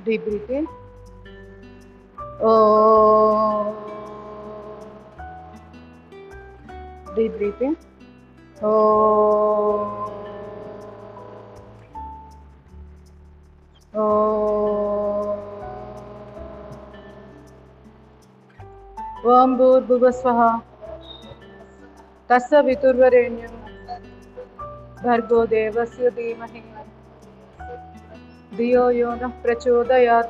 Deep breath in. Oh. Deep breath in. Oh. Oh. Om Bhurbhuvasvaha Tasya Viturvarenyam Bhargo Devasya Dhimahi Dhiyo Yonah Prachodayat.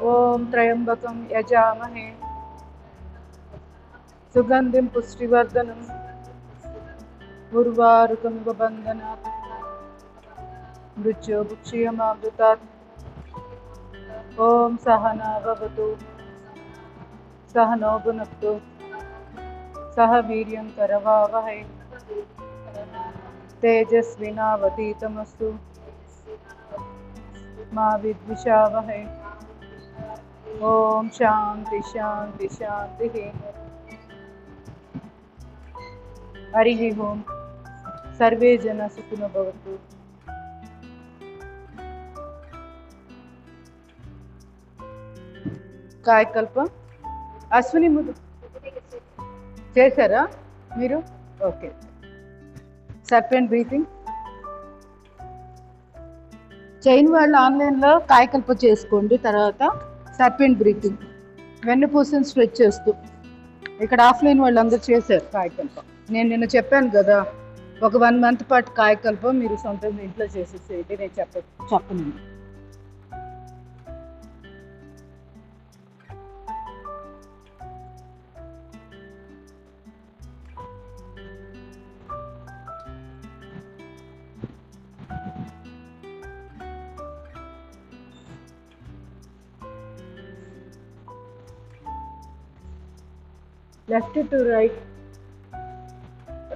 Om Trayambakam Yajamahe Sugandhim Pushtivardhanam Urvarukam Bandhanat Mrityur Bhukshiyamamrutat. Om Sahana Bhavatu Sahano Bhunaktu Saha Viryam Karavavahai Tejasvinavaditamastu Ma Vidvishavahai. Om Shanti Shanti Shanti. Harihi Om. Sarve Jana Sukhino Bhavatu. కాయకల్పం Ashwini ముద్దు చేశారా మీరు? Okay. Serpent breathing. Chain వాళ్ళు ఆన్లైన్లో కాయకల్పం చేసుకోండి. తర్వాత serpent breathing వెన్నుపూసని stretch చేస్తూ. ఇక్కడ offline వాళ్ళు అందరూ చేశారు కాయకల్పం. నేను నిన్న చెప్పాను కదా, ఒక 1 month పాటు కాయకల్పం మీరు సొంతంగా ఇంట్లో చేసేసేది. నేను చెప్పను. Left to right,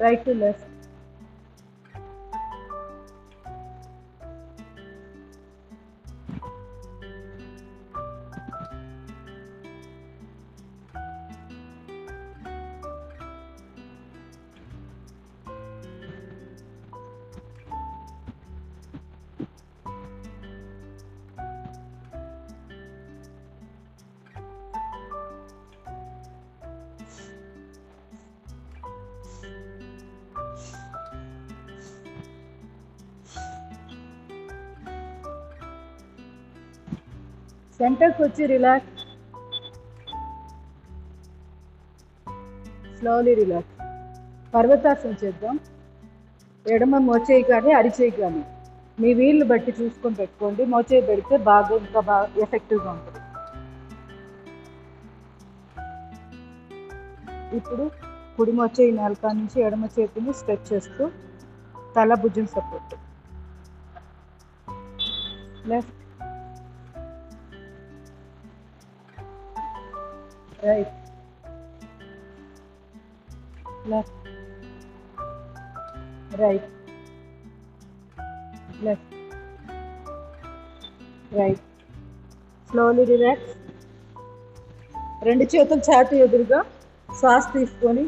right to left. సెంటర్కి వచ్చి రిలాక్స్, స్లోలీ రిలాక్స్. పర్వతాసనం చేద్దాం. ఎడమ మోచేయి కానీ అరిచేయి కానీ మీ వీళ్ళు బట్టి చూసుకొని పెట్టుకోండి. మోచేయి పెడితే ఇంకా బాగా ఎఫెక్టివ్గా ఉంటుంది. ఇప్పుడు కుడి మోచేయి నేలకా నుంచి ఎడమ చేతిని స్ట్రెచ్ చేస్తూ తల భుజం support. Left, right, left, right, left, right. Slowly relax. 2 చేతులు ఛాతీ ఎదురుగా శ్వాస తీసుకొని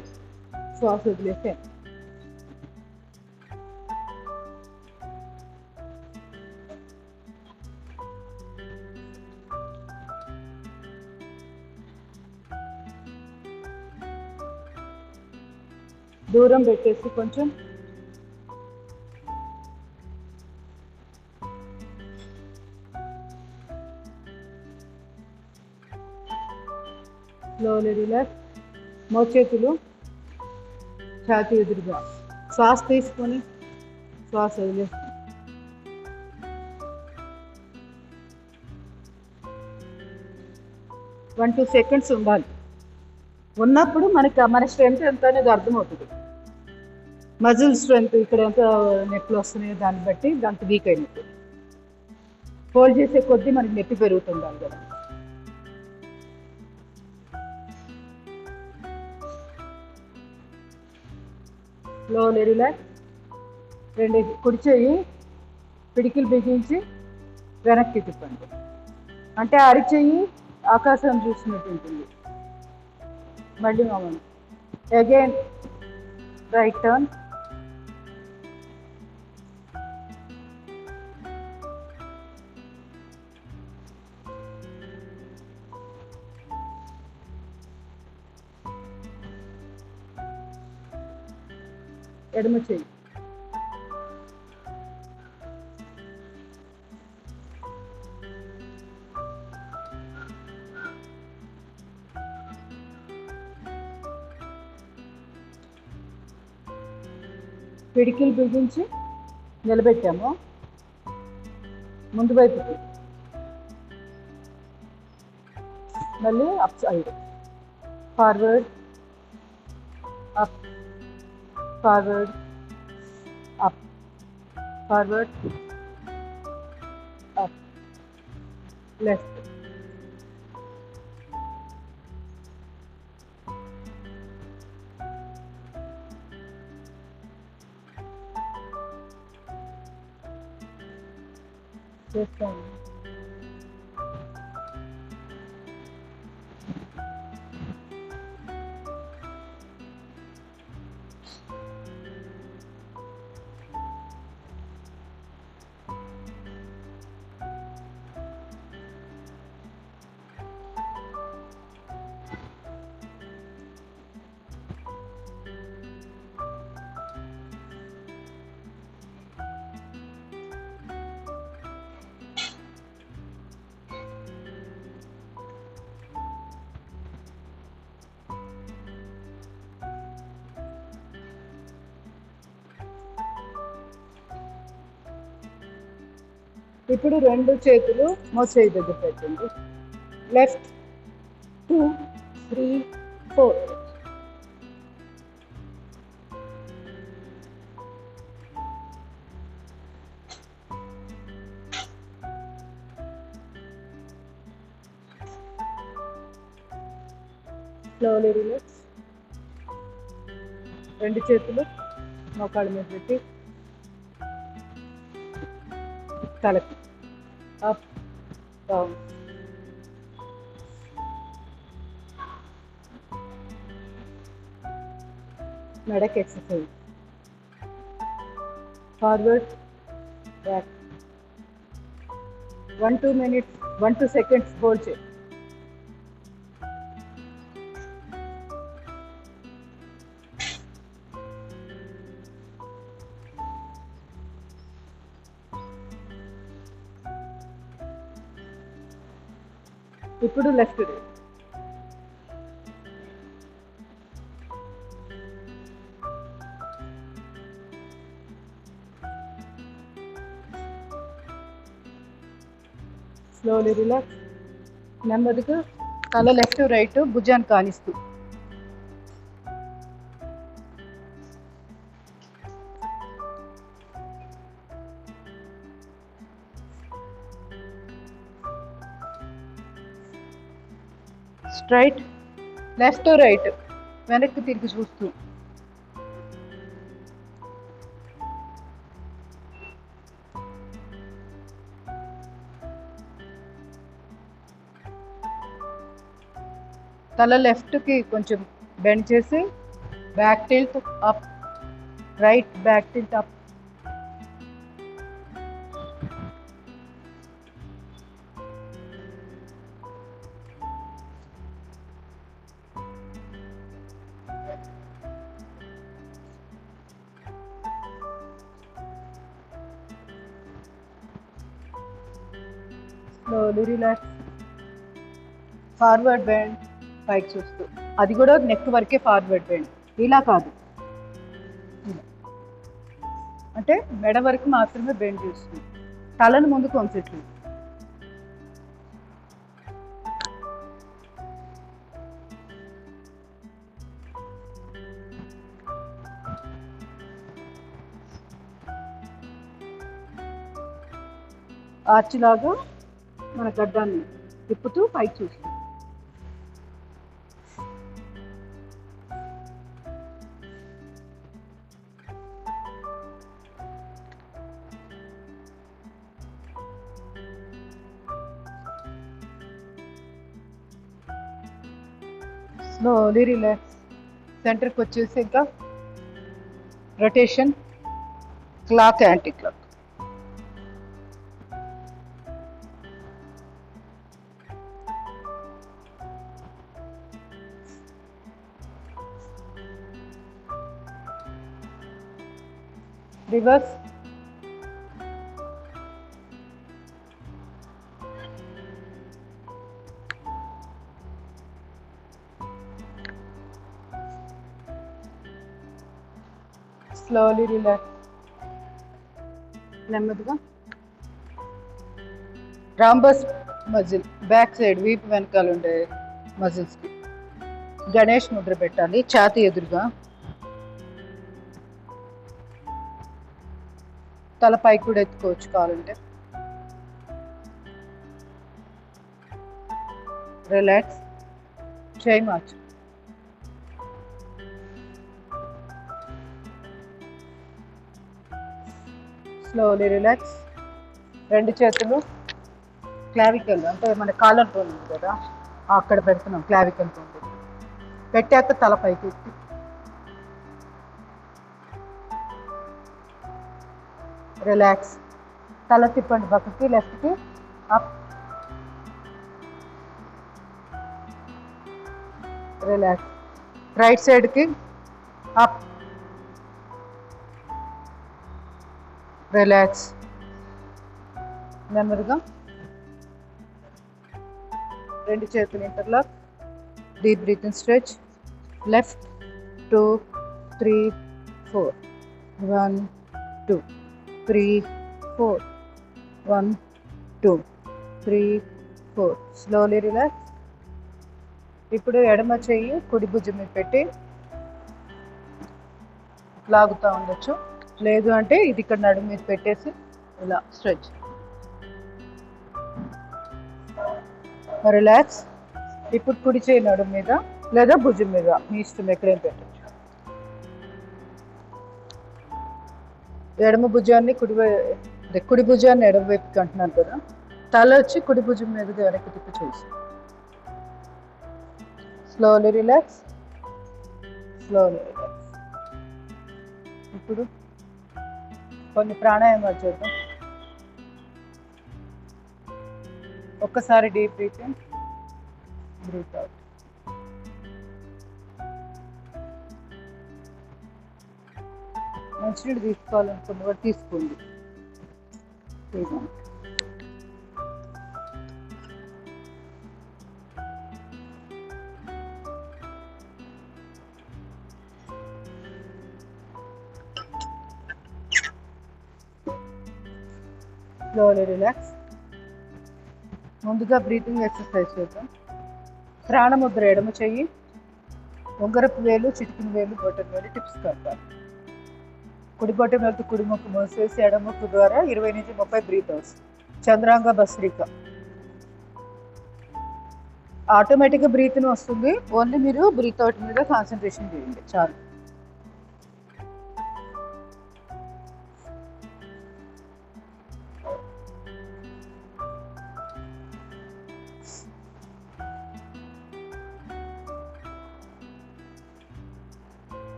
శ్వాస వదిలేసాను. దూరం పెట్టేసి కొంచెం స్లోలీ రిలాక్స్. మోచేతులు ఛాతీ ఎదురుగా శ్వాస తీసుకొని శ్వాస వదిలేస్తాం. 1-2 seconds ఉండాలి. ఉన్నప్పుడు మన స్ట్రెంగ్త్ ఎంత అనేది అర్థమవుతుంది. మజిల్ స్ట్రెంగ్త్ ఇక్కడ ఎంత నొప్పులు వస్తున్నాయో దాన్ని బట్టి అంత వీక్ అయినట్టు. హోల్డ్ చేసే కొద్దీ మనకి నొప్పి పెరుగుతుండాలి కదా. Slowly relax. 2 కుడి చెయ్యి పిడికిలు బిగించి వెనక్కి తిప్పండి. అంటే అరిచెయ్యి ఆకాశం చూసినట్టు ఉంటుంది. మళ్ళీ మామూలు అగైన్ రైట్ టర్న్. ఎడమ చెయ్యి. పిడికిలు బిగించి నిలబెట్టాము. ముందు వైపుకి మళ్ళీ up side, forward, up, forward, up, forward, up, left. చేస్తాను. ఇప్పుడు 2 చేతులు మోచేయి దగ్గర పెట్టండి. లెఫ్ట్ 2 3 4. Slowly relax. 2 చేతులు మోకాళ్ళ మీద పెట్టి తలకి అప్ డౌన్. మెడకి exercise. Forward, back. 1-2 minutes 1-2 seconds hold చేయి. ఇప్పుడు లెఫ్ట్ డే. Slowly relax. నెమ్మదిగా తల లెఫ్ట్ రైట్ భుజాన్ని కానిస్తూ. స్ట్రైట్, లెఫ్ట్ రైట్ వెనక్కి తిరిగి చూస్తూ. తల లెఫ్ట్కి కొంచెం బెండ్ చేసి back tilt up, right back tilt up. Slowly relax. Forward bend పైకి చూస్తూ. అది కూడా నెక్ వరకే ఫార్వర్డ్ బెండ్, ఇలా కాదు. అంటే మెడ వరకు మాత్రమే బెండ్ చేస్తుంది. తలను ముందుకు వంచట్లేదు. ఆర్చిలాగా మన గడ్డాన్ని తిప్పుతూ పైకి చూస్తుంది. Slowly relax. సెంటర్కి వచ్చేసి ఇంకా rotation, clock, anti clock. Reverse. Slowly relax. నెమ్మదిగా. రాంబస్ మజిల్ బ్యాక్ సైడ్ వీపు వెనకాల ఉండే మజిల్స్కి గణేష్ ముద్ర పెట్టాలి. ఛాతీ ఎదురుగా, తల పైకి కూడా ఎత్తుకోవచ్చు కావాలంటే. రిలాక్స్. చేయి మార్చు. Slowly relax. రెండు చేతులు క్లావికల్ అంటే మన కాలర్ బోన్ ఉంది కదా, అక్కడ పెడుతున్నాం. క్లావికల్ బోన్ పెట్టాక తల పైకి ఎత్తి. రిలాక్స్. తల తిప్పండి పక్కకి, లెఫ్ట్కి, అప్. రిలాక్స్. రైట్ సైడ్కి, అప్. రిలాక్స్. నెమ్మదిగా రెండు చేతులు interlock. Deep breathing stretch. Left 2 3 4 1 2 3 4 1 2 3 4. Slowly relax. ఇప్పుడు ఎడమ చెయ్యి కుడి భుజం మీద పెట్టి లాగుతూ ఉండొచ్చు, లేదు అంటే ఇది ఇక్కడ నడుము మీద పెట్టేసి ఇలా స్ట్రెచ్. రిలాక్స్. ఇప్పుడు కుడి చేయి నడుము మీద లేదా భుజం మీద, మీ ఇష్టం, ఎక్కడేం పెట్టచ్చు. ఎడమ భుజాన్ని కుడి భుజాన్ని ఎడమ వైపుకి అంటున్నాను కదా, తల వచ్చి కుడి భుజం మీదగా వెనక్కి తిప్పి చూసి. Slowly relax. Slowly relax. ఇప్పుడు కొన్ని ప్రాణాయామాలు చేద్దాం. ఒక్కసారి deep breath in, breath out. మంచినీళ్ళు తీసుకోవాలనుకున్న వాడు తీసుకోండి. Slowly relax. ముందుగా బ్రీతింగ్ ఎక్సర్సైజ్ చేద్దాం. ప్రాణముద్ర ఎడమ చెయ్యి, ఉంగరపు వేలు, చిటికిన వేలు, బొటన వేలు టిప్స్ కట్టాలి. కుడి బొటన వేలుతో కుడి ముక్కు మూసేసి ఎడమ ముక్కు ద్వారా 20 నుంచి 30 బ్రీత్ అవుట్స్. చంద్రాంగ భస్త్రిక. ఆటోమేటిక్గా బ్రీత్ని వస్తుంది, ఓన్లీ మీరు బ్రీత్ అవుట్ మీద కాన్సన్ట్రేషన్ చేయండి చాలు.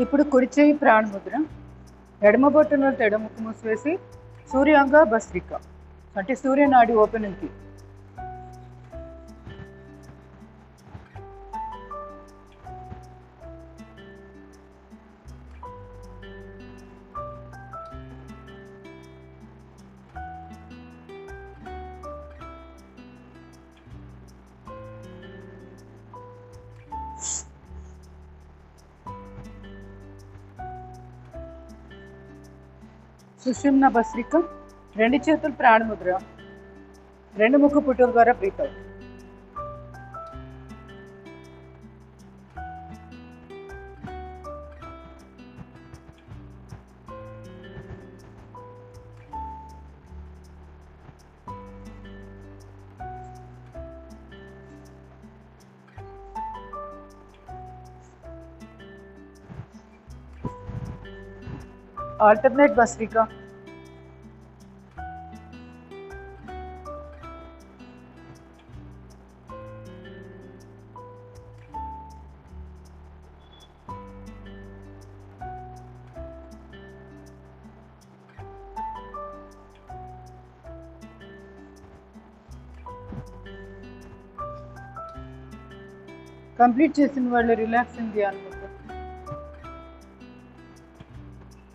ఇప్పుడు కుడి చేయి ప్రాణముద్ర, ఎడమ బొట్టను ఎడమ ముక్కు మూసివేసి సూర్యాంగ భస్త్రిక అంటే సూర్యనాడి ఓపెనింగ్కి. సుషుమ్న భస్త్రిక. రెండు చేతులు ప్రాణముద్ర, రెండు ముక్కు పుట్టుల ద్వారా బ్రీత్ అవుట్. ఆల్టర్నేట్ భస్త్రిక. కంప్లీట్ చేసిన వాళ్ళు రిలాక్సింగ్ ధ్యాన ముద్ర.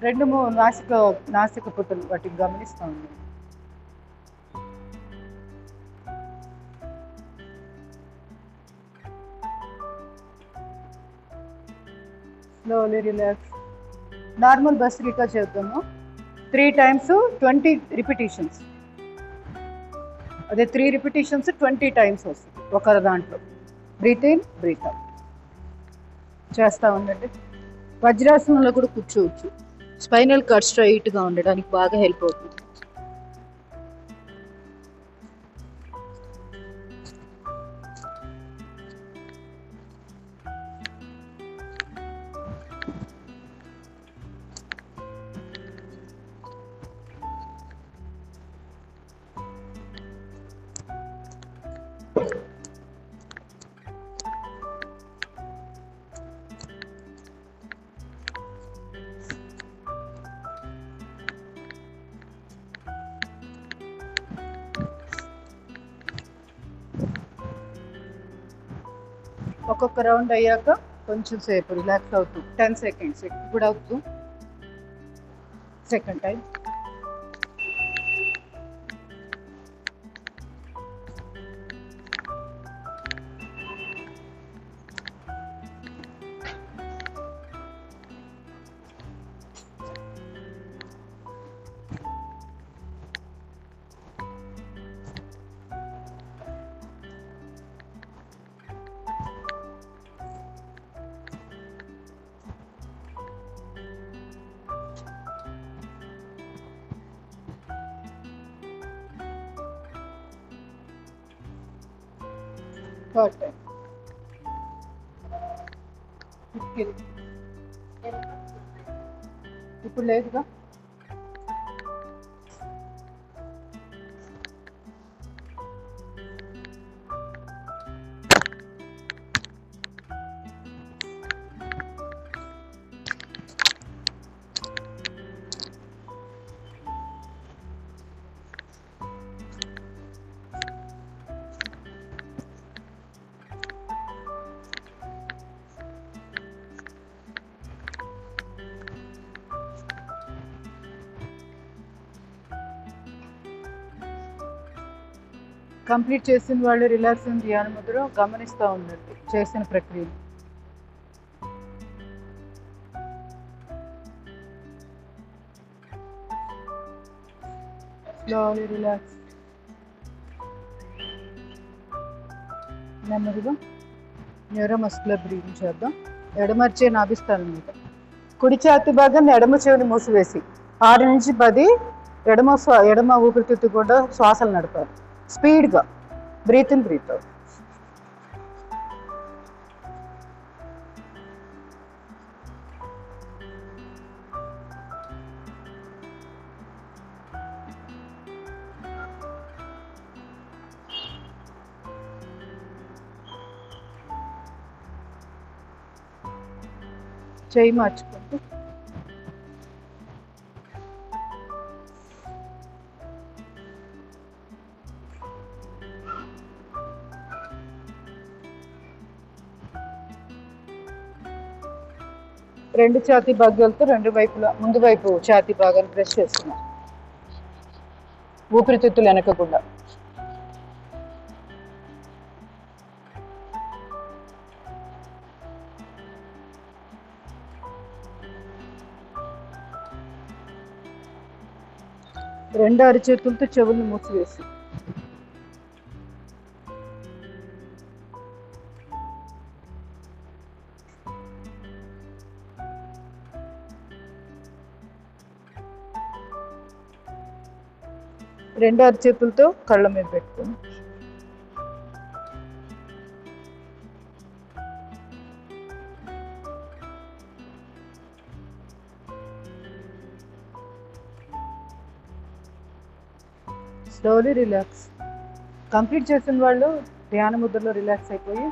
2-3 నాసిక పుటలు వాటికి గమనిస్తూ ఉండండి. Slowly relax. నార్మల్ భస్త్రికా చేద్దాము. 3 times 20 రిపిటేషన్స్. అదే 3 రిపిటేషన్స్ 20 times వస్తుంది ఒకరి దాంట్లో. బ్రీత్ ఇన్, బ్రీత్ అవుట్ చేస్తూ ఉండండి. వజ్రాసనంలో కూడా కూర్చోవచ్చు. స్పైనల్ కార్డ్ స్ట్రైట్గా ఉండడానికి బాగా హెల్ప్ అవుతుంది. ఒక్కొక్క రౌండ్ అయ్యాక కొంచెం సేపు రిలాక్స్ అవుతూ 10 seconds ఇప్పుడు అవుతూ. Second time. Third time. ఇప్పుడు లేదుగా. కంప్లీట్ చేసిన వాళ్ళు రిలాక్సింగ్ ధ్యాన ముద్ర గమనిస్తూ ఉండండి చేసిన ప్రక్రియ. Slowly relax. నెమ్మదిగా న్యూరోమస్కులర్ బ్రీదింగ్ చేద్దాం. ఎడమర్చే నాభిస్తాను మీద కుడి ఛాతి భాగాన్ని ఎడమ చెవిని మూసివేసి 6 నుంచి 10 ఎడమ ఊపిరితిత్తు కూడా శ్వాసలు నడపాలి స్పీడ్గా. Breath in, breath out. చేయి మార్చుకుంటూ రెండు ఛాతీ భాగాలతో రెండు వైపులా ముందు వైపు ఛాతీ భాగాన్ని ప్రెస్ చేస్తున్నాం ఊపిరితిత్తులు వెనకకుండా. రెండు అరిచేతులతో చెవులను మూసివేసి రెండు అరిచేతులతో కళ్ళ మీద పెట్టుకుని స్లోలీ రిలాక్స్. కంప్లీట్ చేసిన వాళ్ళు ధ్యాన ముద్రలో రిలాక్స్ అయిపోయి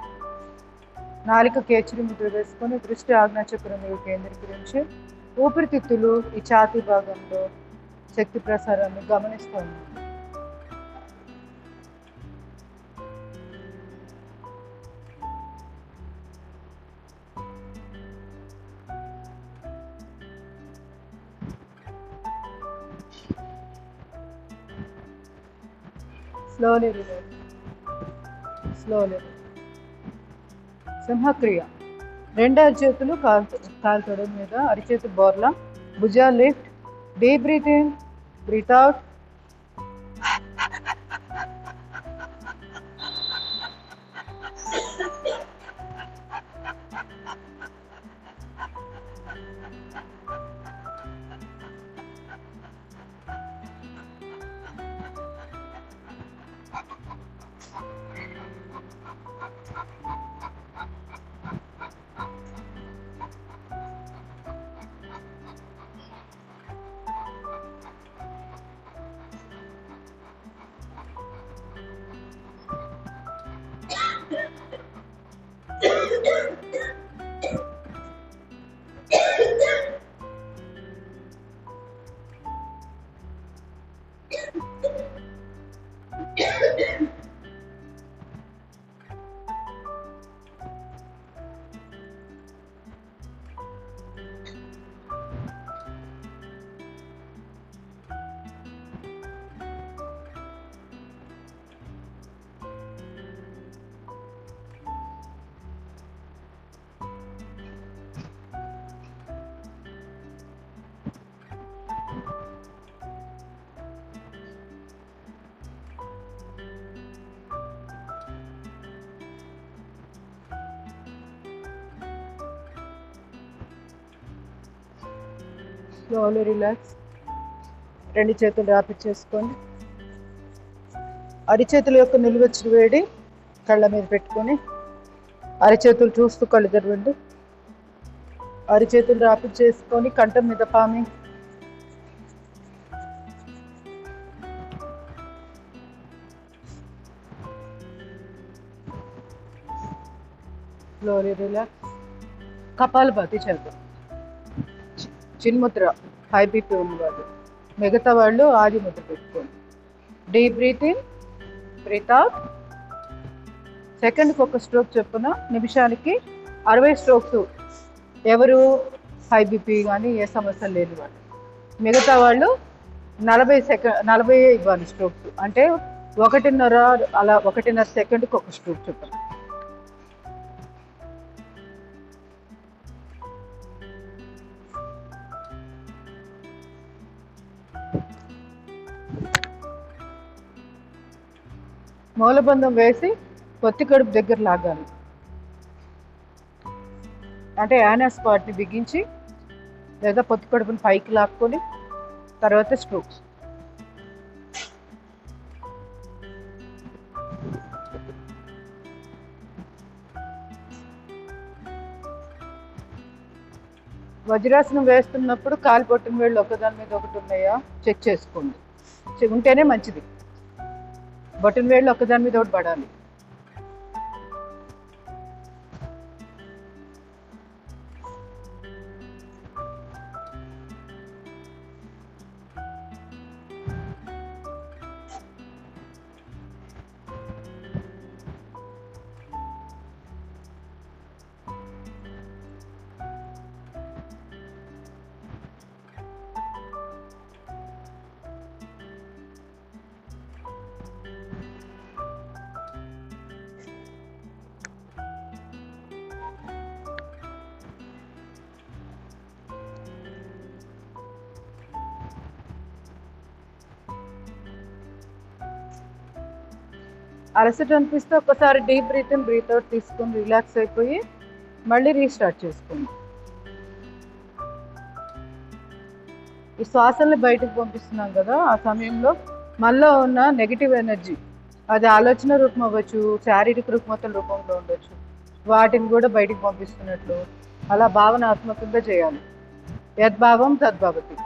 నాలిక కేచరి ముద్ర వేసుకొని దృష్టి ఆజ్ఞాచక్రం మీద కేంద్రీకరించి ఊపిరితిత్తులు ఈ ఛాతీ భాగంలో శక్తి ప్రసారాన్ని గమనిస్తూ ఉన్నాం. Slowly relax. స్లోలీ. సింహక్రియ. రెండు అరిచేతులు కాలు తొడ మీద, అరిచేతులు బోర్లా, భుజాలు lift. Deep breath in, breath out. Slowly relax. రెండు చేతులు రాపిచ్చేసుకోండి. అరిచేతుల యొక్క నిలువెచ్చని వేడి కళ్ళ మీద పెట్టుకొని అరిచేతులు చూస్తూ కళ్ళు తెరవండి. అరిచేతులు రాపిచ్చేసుకొని కంఠం మీద పామి. Slowly relax. కపాలభాతి చేద్దాం. చిన్ముద్ర హై బీపీ ఉన్నవాళ్ళు, మిగతా వాళ్ళు ఆది ముద్ర పెట్టుకోండి. Deep breath in, breath out. సెకండ్కి ఒక స్ట్రోక్ చొప్పున నిమిషానికి 60 స్ట్రోక్స్. ఎవరు హై బీపీ కానీ ఏ సమస్య లేని వాళ్ళు. మిగతా వాళ్ళు 40 ఇవ్వాలి స్ట్రోక్స్. అంటే 1.5 సెకండ్కి ఒక స్ట్రోక్ చొప్పున. మూలబంధం వేసి పొత్తి కడుపు దగ్గర లాగాలి. అంటే యానస్ పార్ట్ని బిగించి లేదా పొత్తి కడుపుని పైకి లాక్కొని తర్వాత స్ట్రోక్స్. వజ్రాసనం వేస్తున్నప్పుడు కాలు పొట్టిన వేళ్ళు ఒకదాని మీద ఒకటి ఉన్నాయా చెక్ చేసుకోండి. ఉంటేనే మంచిది. బొటన వేళ్ళు ఒకదాని మీద ఒకటి పడాలి. అలసట అనిపిస్తే ఒకసారి deep breath in, breath out తీసుకొని రిలాక్స్ అయిపోయి మళ్ళీ రీస్టార్ట్ చేసుకోండి. ఈ శ్వాసల్ని బయటకు పంపిస్తున్నాం కదా, ఆ సమయంలో మనలో ఉన్న నెగిటివ్ ఎనర్జీ, అది ఆలోచన రూపం అవ్వచ్చు, శారీరక రుగ్మతల రూపంలో ఉండొచ్చు, వాటిని కూడా బయటకు పంపిస్తున్నట్లు అలా భావనాత్మకంగా చేయాలి. యద్భావం తద్భవతి.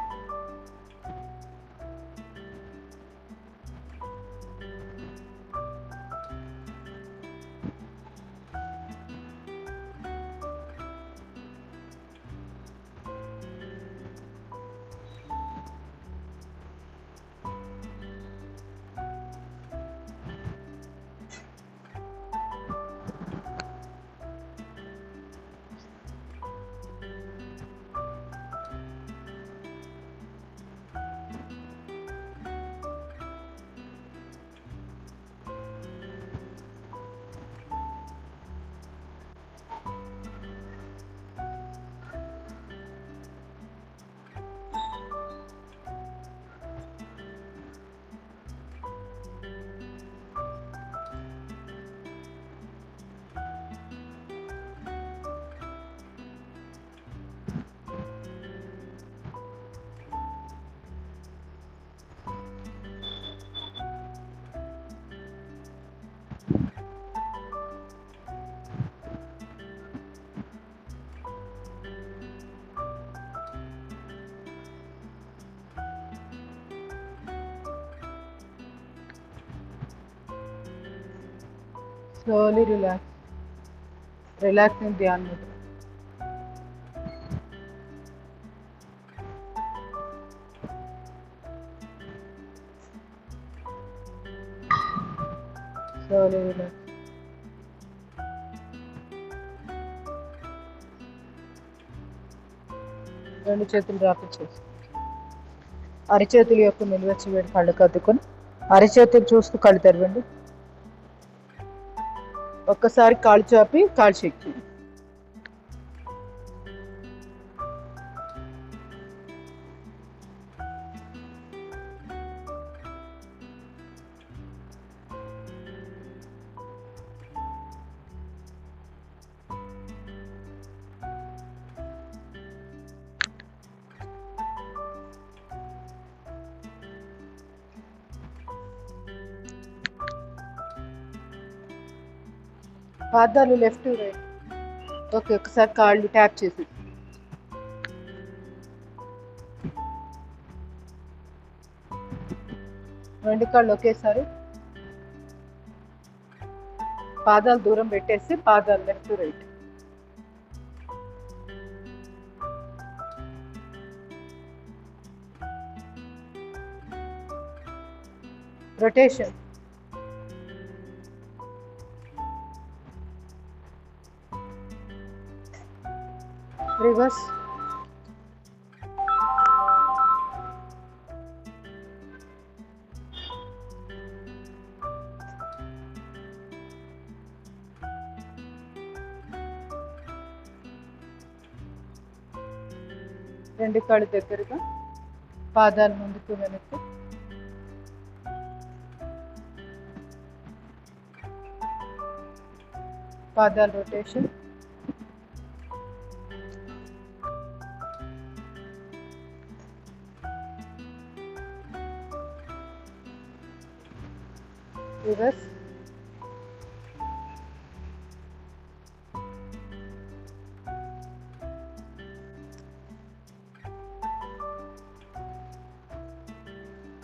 Slowly relax. Relax in ध्यान मुद्रा. Slowly relax. రెండు చేతులు డ్రాప్ చేసి అరిచేతుల యొక్క నిలువెచ్చి వేడి కళ్ళకు అద్దుకొని అరిచేతులు చూస్తూ కళ్ళు తెరవండి. ఒక్కసారి కాళ్ళు చాపి కాళ్ళు చెక్కి పాదాలు లెఫ్ట్ రైట్. ఓకే, ఒకసారి కాళ్ళు ట్యాప్ చేసి రెండు కాళ్ళు ఒకేసారి పాదాలు దూరం పెట్టేసి పాదాలు లెఫ్ట్ రైట్. రొటేషన్. రివర్స్. రెండు కాళ్ళు దగ్గరగా పాదాలు ముందుకు వెనక్కి. పాదాలు రొటేషన్. రివర్స్.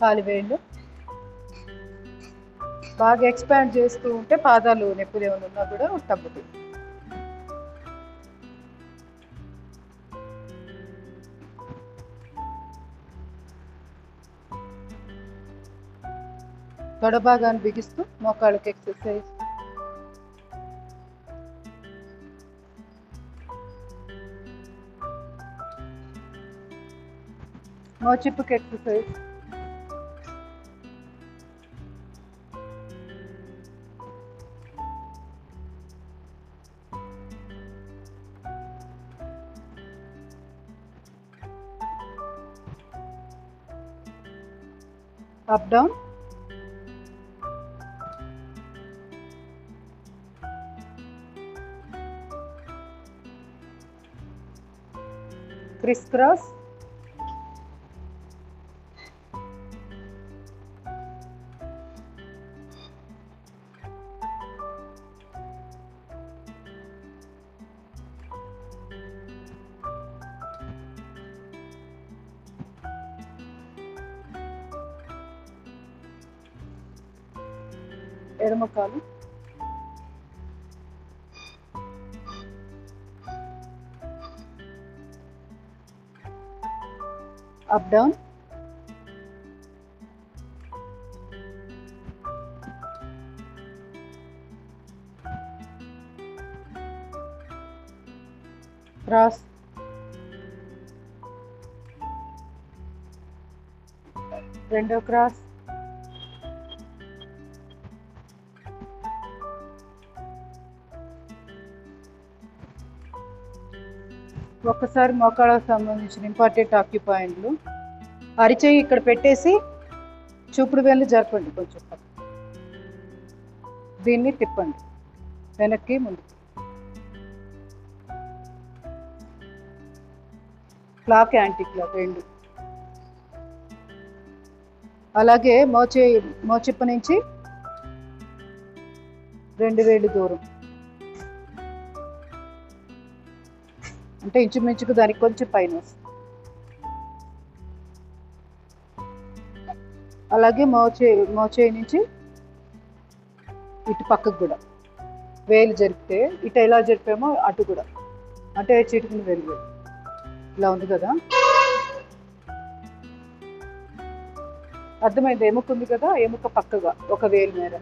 కాలి వేళ్ళు బాగా ఎక్స్పాండ్ చేస్తూ ఉంటే పాదాలు నొప్పులు ఏమైనా ఉన్నా కూడా తగ్గుతుంది. తొడ భాగాన్ని బిగిస్తూ మోకాళ్ళకి ఎక్సర్సైజ్. మోచిప్పుకి exercise. Up down. Criss cross. ఎడమ కాలు. Up down. క్రాస్. రెండో క్రాస్. ఒక్కసారి మోకాళ్ళకు సంబంధించిన ఇంపార్టెంట్ ఆక్యుపాయింట్లు. అరిచేయి ఇక్కడ పెట్టేసి చూపుడు వేళ్ళు జరపండి కొంచెం. దీన్ని తిప్పండి వెనక్కి ముందుకు. క్లాక్ యాంటీ క్లాక్ రెండు. అలాగే మోచిప్ప నుంచి రెండు వేళ్ళు దూరం, అంటే ఇంచుమించుకు దానికి కొంచెం పైన వస్తుంది. అలాగే మోచేయి నుంచి ఇటు పక్కకు కూడా వేలు జరిపితే ఇటు ఎలా జరిపామో అటు కూడా అంటే చిటికిన వేలు ఇలా ఉంది కదా. అర్థమైంది? ఎముక ఉంది కదా, ఎముక పక్కగా ఒక వేలు మేర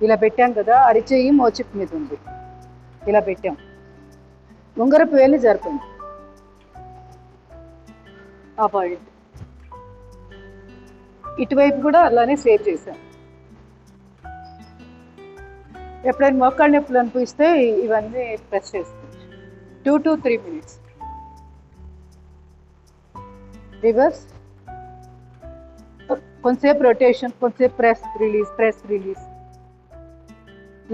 ఇలా పెట్టాం కదా. అరిచెయ్యి మోచిప్ మీద ఉంది, ఇలా పెట్టాం. ఉంగరపు వేలు జరపండి ఆ పాయింట్. ఇటువైపు కూడా అలానే సేవ్ చేశాం. ఎప్పుడైనా మోకాళ్ళ నొప్పులు అనిపిస్తే ఇవన్నీ ప్రెస్ చేసుకోవచ్చు. 2 to 3 minutes. రివర్స్, కొంతసేపు రొటేషన్, కొంతసేపు ప్రెస్ రిలీజ్,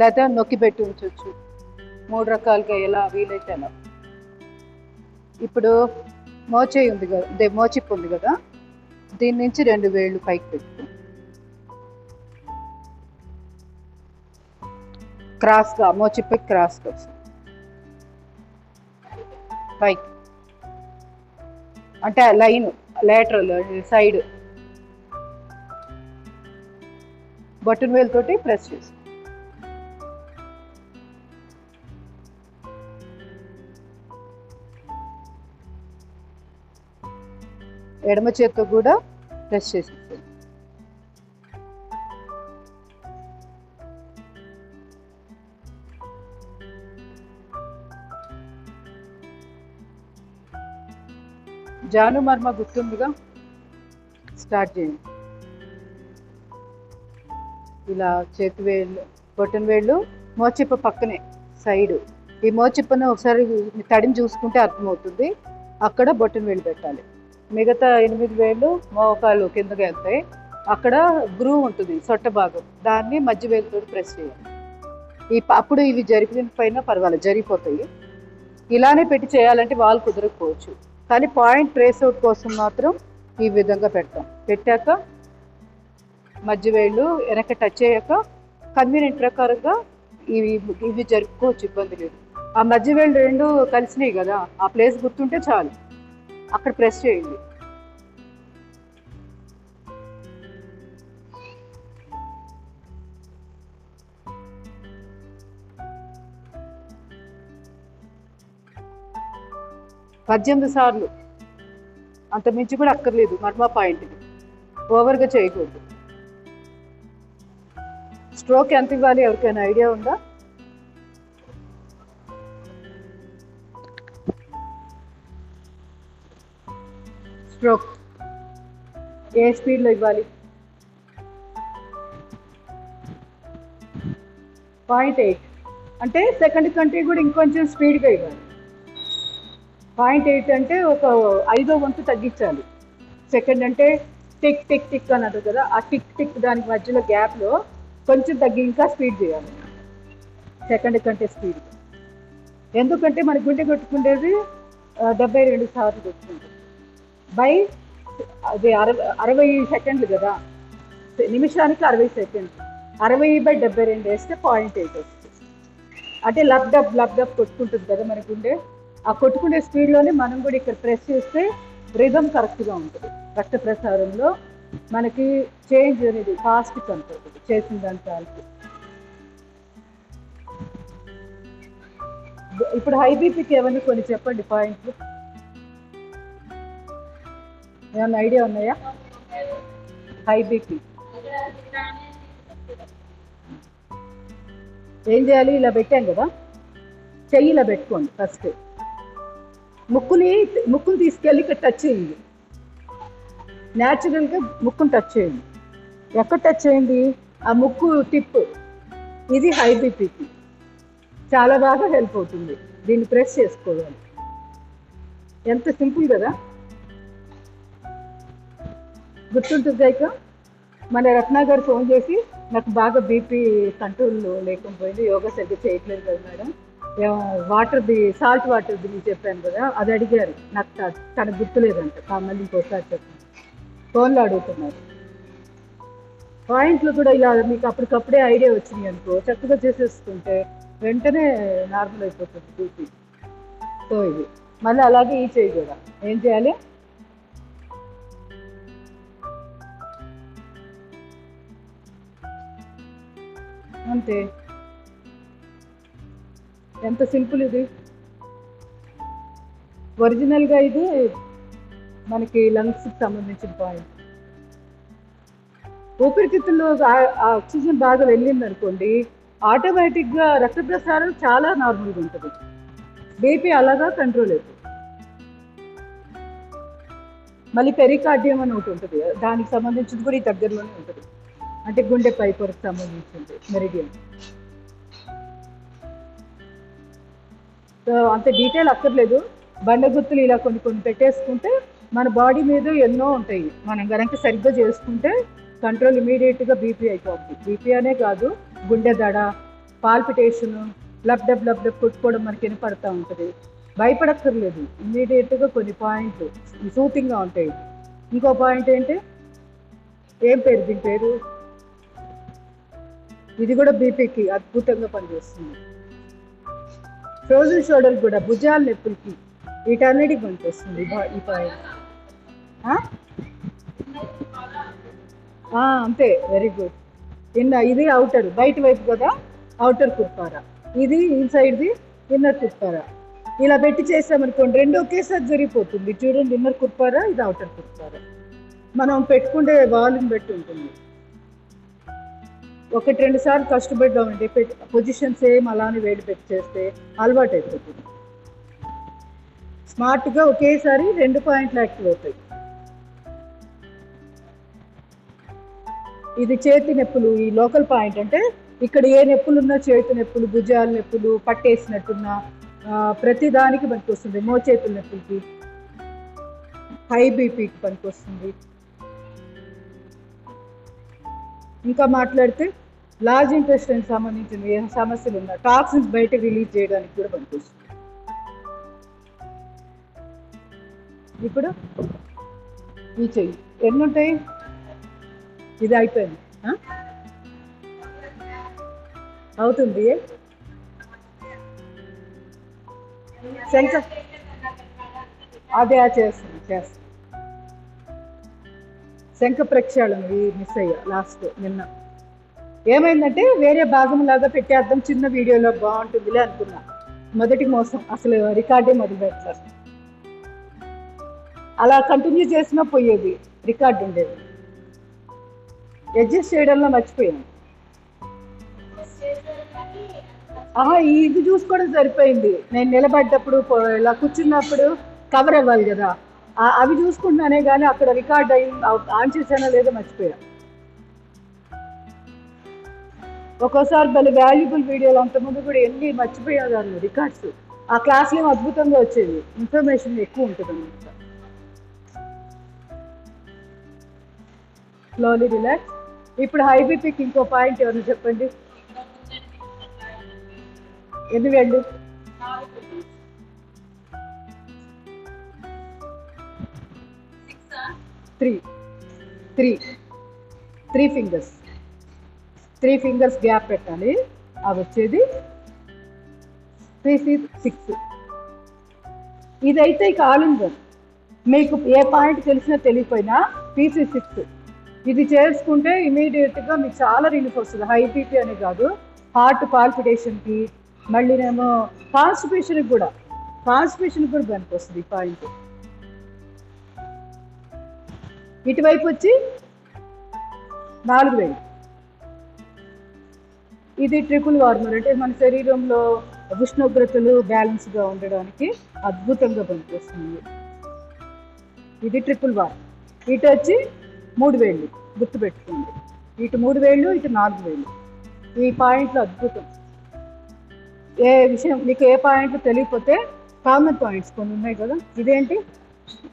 లేదా నొక్కి పెట్టి ఉంచవచ్చు. 3 రకాలుగా ఎలా వీలైతే అలా. ఇప్పుడు మోచేయి ఉంది కదా, మోచిప్పు ఉంది కదా, దీని నుంచి 2 వేళ్ళు పైకి పెట్టుకో, క్రాస్గా, మోచిప్పి క్రాస్గా వస్తుంది పైకి, అంటే లైన్ లేటరల్ సైడ్. బటన్ వేలుతోటి ప్రెస్ చేసి ఎడమ చేత్తో కూడా ప్రెస్ చేసి జాను మర్మ గుర్తుందిగా, స్టార్ట్ చేయండి. ఇలా చేతి వేళ్ళు, బొటన్ వేళ్ళు మోచిప్ప పక్కనే సైడు. ఈ మోచిప్పను ఒకసారి తడిని చూసుకుంటే అర్థమవుతుంది. అక్కడ బొటన్ వేళ్ళు పెట్టాలి. మిగతా 8 వేళ్ళు మోకాలు కిందకి వెళ్తాయి. అక్కడ గ్రూవ్ ఉంటుంది, సొట్ట భాగం, దాన్ని మధ్య వేలుతో ప్రెస్ చేయాలి. అప్పుడు ఇవి జరిపిన పైన పర్వాలేదు, జరిగిపోతాయి. ఇలానే పెట్టి చేయాలంటే వాళ్ళు కుదరకపోవచ్చు, కానీ పాయింట్ ట్రేస్ అవుట్ కోసం మాత్రం ఈ విధంగా పెడతాం. పెట్టాక మధ్య వేళ్ళు వెనక టచ్ అయ్యాక కన్వీనియంట్ ప్రకారంగా ఇవి జరుపుకోవచ్చు, ఇబ్బంది లేదు. ఆ మధ్య వేళ్ళు 2 కలిసినాయి కదా, ఆ ప్లేస్ గుర్తుంటే చాలు, అక్కడ ప్రెస్ చేయండి. పద్దెనిమిది సార్లు, అంత మించి కూడా అక్కర్లేదు. మర్మా పాయింట్కి ఓవర్గా చేయకూడదు. స్ట్రోక్ ఎంత ఇవ్వాలి ఎవరికైనా ఐడియా ఉందా? స్ట్రోక్ ఏ స్పీడ్లో ఇవ్వాలి? 0.8 అంటే సెకండ్ కంటే కూడా ఇంకొంచెం స్పీడ్గా ఇవ్వాలి. 0.8 అంటే ఒక 5వ వంతు తగ్గించాలి. సెకండ్ అంటే టిక్ టిక్ టిక్ అన్నది కదా, ఆ టిక్ టిక్ దానికి మధ్యలో గ్యాప్లో కొంచెం తగ్గి ఇంకా స్పీడ్ చేయాలి, సెకండ్ కంటే స్పీడ్. ఎందుకంటే మన గుండె కొట్టుకునేది 72 సార్లు కొట్టుకుంటుంది బై అది 60 సెకండ్లు కదా, నిమిషానికి 60 సెకండ్లు. 60/72 వేస్తే 0.8 వస్తుంది. అంటే లబ్ డబ్ కొట్టుకుంటుంది కదా మన గుండె. ఆ కొట్టుకునే స్పీడ్లోనే మనం కూడా ఇక్కడ ప్రెస్ చేస్తే రిథమ్ కరెక్ట్గా ఉంటుంది. రక్త ప్రసారంలో మనకి చేంజ్ అనేది ఫాస్ట్ కనపడుతుంది చేసిన దాని చాలకి. ఇప్పుడు హై బీపీకి ఏమన్నా కొన్ని చెప్పండి పాయింట్లు, ఏమన్నా ఐడియా ఉన్నాయా? హై బీపీ ఏం చేయాలి? ఇలా పెట్టాం కదా, చెయ్యి ఇలా పెట్టుకోండి. ఫస్ట్ ముక్కుని తీసుకెళ్ళి ఇక్కడ టచ్ చేయండి. న్యాచురల్గా ముక్కును టచ్ చేయండి. ఎక్కడ టచ్ చేయండి? ఆ ముక్కు టిప్. ఇది హై బీపీకి చాలా బాగా హెల్ప్ అవుతుంది. దీన్ని ప్రెస్ చేసుకోవాలి. ఎంత సింపుల్ కదా, గుర్తుంటుంది. ఇక మన రత్నా గారు ఫోన్ చేసి నాకు బాగా బీపీ కంట్రోల్ లేకపోయింది, యోగా సరిగ్గా చేయట్లేదు కదా మేడం, వాటర్ది సాల్ట్ వాటర్ది నేను చెప్పాను కదా, అది అడిగారు. నాకు తనకు గుర్తులేదంట, మళ్ళీ ఇంకోసారి చెప్పాను. ఫోన్లో అడుగుతున్నారు. పాయింట్లు కూడా ఇలా మీకు అప్పటికప్పుడే ఐడియా వచ్చినాయి అనుకో, చక్కగా చేసేసుకుంటే వెంటనే నార్మల్ అయిపోతుంది బీపీ. సో ఇది మళ్ళీ అలాగే ఈ చేయి కూడా ఏం చేయాలి? అంతే. ఎంత సింపుల్ ఇది. ఒరిజినల్గా ఇది మనకి లంగ్స్కి సంబంధించిన పాయింట్. ఊపిరితిత్తుల్లో ఆక్సిజన్ బాగా వెళ్ళింది అనుకోండి, ఆటోమేటిక్గా రక్త ప్రసారం చాలా నార్మల్గా ఉంటుంది, బీపీ అలాగా కంట్రోల్ అవుతుంది. మళ్ళీ పెరికార్డియం అని ఒకటి ఉంటుంది, దానికి సంబంధించింది కూడా ఈ దగ్గరలోనే ఉంటుంది, అంటే గుండె పై పొరకు సంబంధించింది మెరిడియం. సో అంత డీటెయిల్ అక్కర్లేదు, బండ గుర్తులు ఇలా కొన్ని కొన్ని పెట్టేసుకుంటే మన బాడీ మీద ఎన్నో ఉంటాయి, మనం కనుక సరిగ్గా చేసుకుంటే కంట్రోల్ ఇమీడియట్గా బీపీ అయిపోతుంది. బీపీ అనే కాదు, గుండె దడ, పాల్పిటేషను, లబ్ డబ్ కొట్టుకోవడం మనకి వినపడతా ఉంటుంది. భయపడక్కర్లేదు, ఇమీడియట్గా కొన్ని పాయింట్లు సూతింగ్గా ఉంటాయి. ఇంకో పాయింట్ ఏంటి, ఏం పేరు దీని పేరు, ఇది కూడా బీపీకి అద్భుతంగా పనిచేస్తుంది. ఫ్రోజన్ షోల్డర్ కూడా భుజాల నొప్పులకి వీటన్నిటికి పనిచేస్తుంది ఈ పాయింట్. అంతే, వెరీ గుడ్. ఇది అవుటర్, బయట వైపు కదా అవుటర్ కుర్పారా, ఇది ఇన్సైడ్ది ఇన్నర్ కుర్పారా. ఇలా పెట్టి చేసామనుకోండి రెండు ఒకేసారి జరిగిపోతుంది. చూడండి, ఇన్నర్ కుర్పారా, ఇది అవుటర్ కుర్పారా. మనం పెట్టుకుంటే వాల్యూమ్ బట్టి ఉంటుంది. 1-2 సార్లు కష్టపడ్డామంటే పొజిషన్ సేమ్ అలానే వేడి పెట్టి చేస్తే అలవాటు అయిపోతుంది. స్మార్ట్గా ఒకేసారి 2 పాయింట్లు యాక్టివ్ అవుతాయి. ఇది చేతి నొప్పులు, ఈ లోకల్ పాయింట్ అంటే ఇక్కడ ఏ నొప్పులు ఉన్నా, చేతి నొప్పులు, భుజాల నొప్పులు, పట్టేసినట్టున్నా ప్రతి దానికి పనికొస్తుంది. మోచేతుల నొప్పులకి, హై బీపీకి పనికొస్తుంది. ఇంకా మాట్లాడితే లార్జ్ ఇంటెస్టైన్ సంబంధించిన ఏ సమస్యలు ఉన్నా టాక్సిన్స్ బయటకు రిలీజ్ చేయడానికి కూడా పనికొస్తుంది. ఇప్పుడు ఈ చెయ్యి ఎన్ని ఉంటాయి, ఇది అయిపోయింది అవుతుంది. శంఖ అదే చేస్తుంది. శంఖ ప్రక్షాళన మిస్ అయ్యా లాస్ట్ నిన్న. ఏమైందంటే వేరే భాగం లాగా పెట్టేద్దాం చిన్న వీడియోలో బాగుంటుందిలే అనుకున్నా, మొదటి మోసం, అసలు రికార్డే మొదలు పెట్టారు. అలా కంటిన్యూ చేసినా పోయేది, రికార్డు ఉండేది. అడ్జస్ట్ చేయడంలో మర్చిపోయాను. ఇది చూసుకోవడం సరిపోయింది. నేను నిలబడ్డప్పుడు ఇలా కూర్చున్నప్పుడు కవర్ అవ్వాలి కదా, అవి చూసుకుంటున్నానే కానీ అక్కడ రికార్డ్ అయ్యి ఆన్ చేసానో లేదో మర్చిపోయా. ఒక్కోసారి భలే వాల్యుబుల్ వీడియోలు అంతకుముందు కూడా ఎన్ని మర్చిపోయేదాన్ని రికార్డ్స్. ఆ క్లాస్లో ఏమో అద్భుతంగా వచ్చేది, ఇన్ఫర్మేషన్ ఎక్కువ ఉంటుంది అనమాట. Slowly relax. ఇప్పుడు హై బీపీకి ఇంకో పాయింట్ ఎవరైనా చెప్పండి. ఎన్ని వేళ్ళు, 3 ఫింగర్స్, 3 ఫింగర్స్ గ్యాప్ పెట్టాలి. అవి వచ్చేది 3-6. ఇదైతే ఇక ఆల్ ఇన్ వన్, మీకు ఏ పాయింట్ తెలిసినా తెలియకపోయినా 3-6 ఇది చేసుకుంటే ఇమీడియట్గా మీకు చాలా రిలీఫ్ వస్తుంది. హై బీపీ అనే కాదు, హార్ట్ పాల్పిటేషన్కి, మళ్ళీనేమో కాన్స్టిపేషన్కి కూడా పనికి వస్తుంది ఈ పాయింట్. ఇటువైపు వచ్చి 4 వేలు. ఇది ట్రిపుల్ వార్మర్, అంటే మన శరీరంలో ఉష్ణోగ్రతలు బ్యాలెన్స్గా ఉండడానికి అద్భుతంగా పనిచేస్తుంది. ఇది ట్రిపుల్ వార్మర్. ఇటు వచ్చి 3 వేళ్ళు, గుర్తుపెట్టుకోండి. ఇటు 3 వేళ్ళు, ఇటు 4 వేళ్ళు. ఈ పాయింట్లు అద్భుతం. ఏ విషయం మీకు ఏ పాయింట్లు తెలియకపోతే కామన్ పాయింట్స్ కొన్ని ఉన్నాయి కదా, ఇదేంటి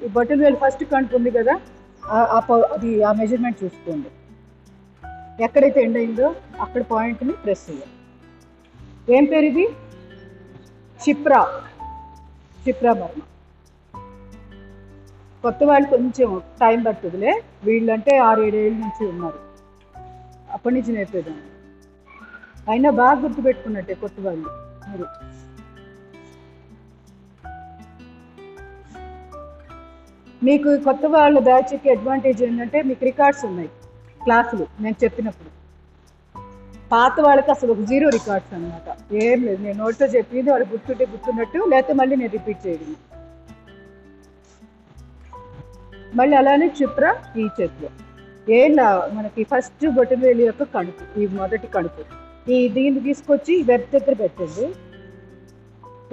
ఈ బొట్టలు వేలు ఫస్ట్ కంటు ఉంది కదా, అది ఆ మెజర్మెంట్ చూసుకోండి. ఎక్కడైతే ఎండ్ అయిందో అక్కడ పాయింట్ని ప్రెస్ చేయాలి. ఏం పేరు ఇది, క్షిప్రా మర్మ. కొత్త వాళ్ళు కొంచెం టైం పడుతుందిలే, వీళ్ళంటే 6-7 ఏళ్ళ నుంచి ఉన్నారు, అప్పటి నుంచి నేర్పేదాన్ని. అయినా బాగా గుర్తుపెట్టుకున్నట్టే కొత్త వాళ్ళు మీరు. మీకు కొత్త వాళ్ళ బ్యాచ్కి అడ్వాంటేజ్ ఏంటంటే మీకు రికార్డ్స్ ఉన్నాయి క్లాసులు నేను చెప్పినప్పుడు. పాత వాళ్ళకి అసలు ఒక జీరో రికార్డ్స్ అనమాట. ఏం లేదు, నేను నోట్తో చెప్పింది వాళ్ళు గుర్తుంటే గుర్తున్నట్టు, లేకపోతే మళ్ళీ నేను రిపీట్ చేయడం. మళ్ళీ అలానే క్షిప్ర ఈ చేతిలో ఏళ్ళ మనకి ఫస్ట్ బొటనవేలు యొక్క కణుపు, ఈ మొదటి కణుపు, దీన్ని తీసుకొచ్చి వెబ్ దగ్గర పెట్టండి.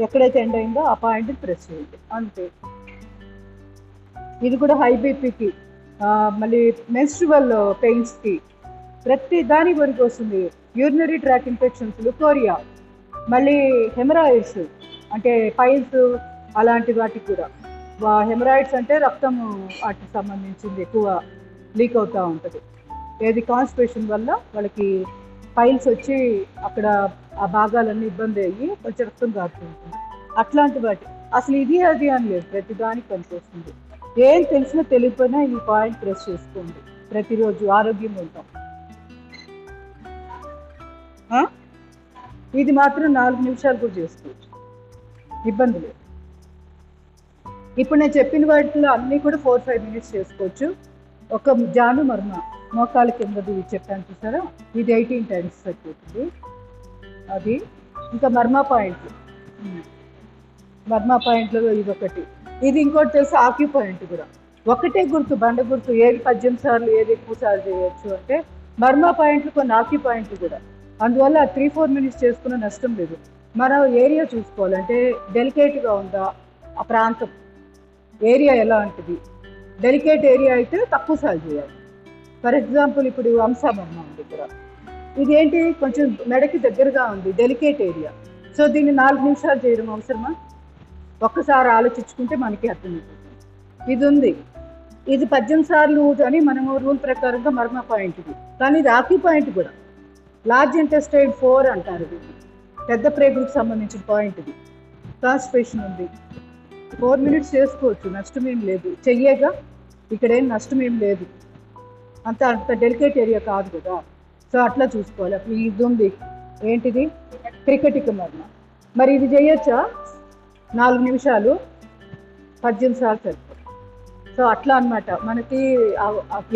ఎక్కడైతే ఎండ్ అయిందో ఆ పాయింట్ ప్రెస్ చేయండి, అంతే. ఇది కూడా హై బీపీకి, మళ్ళీ మెన్స్ట్రువల్ పెయిన్స్కి, ప్రతి దాని వరకు వస్తుంది. యూరినరీ ట్రాక్ ఇన్ఫెక్షన్స్, లుకోరియా, మళ్ళీ హెమరాయిడ్స్ అంటే పైల్స్, అలాంటి వాటికి కూడా. హెమరాయిడ్స్ అంటే రక్తం వాటికి సంబంధించింది, ఎక్కువ లీక్ అవుతూ ఉంటుంది. ఏది కాన్స్టిపేషన్ వల్ల వాళ్ళకి పైల్స్ వచ్చి అక్కడ ఆ భాగాలన్నీ ఇబ్బంది అయ్యి కొంచెం రక్తం కారుతుంటుంది. అట్లాంటి వాటి అసలు ఇది అది అని లేదు, ప్రతి దానికి పనికొస్తుంది. ఏం తెలిసినా తెలియకపోయినా ఈ పాయింట్ ప్రెస్ చేసుకోండి, ప్రతిరోజు ఆరోగ్యంగా ఉంటాం. ఇది మాత్రం 4 నిమిషాలు కూడా చేసుకోవచ్చు, ఇబ్బంది లేదు. ఇప్పుడు నేను చెప్పిన వాటిలో అన్నీ కూడా 4-5 మినిట్స్ చేసుకోవచ్చు. ఒక జాను మర్మ మోకాల కిందది చెప్పాను చూసారా, ఇది 18 టైమ్స్ సరిపోతుంది. అది ఇంకా మర్మా పాయింట్లు, మర్మా పాయింట్లో ఇది ఒకటి. ఇది ఇంకోటి తెలిసి ఆక్యూ పాయింట్ కూడా ఒకటే గుర్తు, బండ గుర్తు. ఏది 18 సార్లు, ఏది ఎక్కువ సార్లు చేయొచ్చు అంటే మర్మా పాయింట్లు, కొన్ని ఆక్యూ పాయింట్లు కూడా. అందువల్ల 3-4 మినిట్స్ చేసుకున్న నష్టం లేదు. మనం ఏరియా చూసుకోవాలంటే డెలికేట్గా ఉందా ఆ ప్రాంతం, ఏరియా ఎలా ఉంటుంది. డెలికేట్ ఏరియా అయితే తక్కువ సార్లు చేయాలి. ఫర్ ఎగ్జాంపుల్ ఇప్పుడు వంశామర్మ ఉంది ఇక్కడ, ఇదేంటి కొంచెం మెడకి దగ్గరగా ఉంది, డెలికేట్ ఏరియా. సో దీన్ని 4 నిమిషాలు చేయడం అవసరమా? ఒక్కసారి ఆలోచించుకుంటే మనకి అర్థమైపోతుంది. ఇది ఉంది, ఇది 18 సార్లు అని మనము రూల్ ప్రకారంగా మర్మ పాయింట్ ఇది, కానీ ఇది ఆక్యూ పాయింట్ కూడా. లార్జ్ ఇంటెస్టైన్ 4 అంటారు, ఇది పెద్ద ప్రేగులకు సంబంధించిన పాయింట్. ఇది కాన్స్టిపేషన్ ఉంది, 4 మినిట్స్ చేసుకోవచ్చు, నష్టమేం లేదు. చెయ్యేగా, ఇక్కడ ఏం నష్టమేం లేదు, అంత డెలికేట్ ఏరియా కాదు కదా. సో అట్లా చూసుకోవాలి. అప్పుడు ఇది ఉంది, ఏంటిది క్రికెటిక్ మర్మ. మరి ఇది చేయొచ్చా? 4 నిమిషాలు 18 సార్లు సరిపోతుంది. సో అట్లా అనమాట, మనకి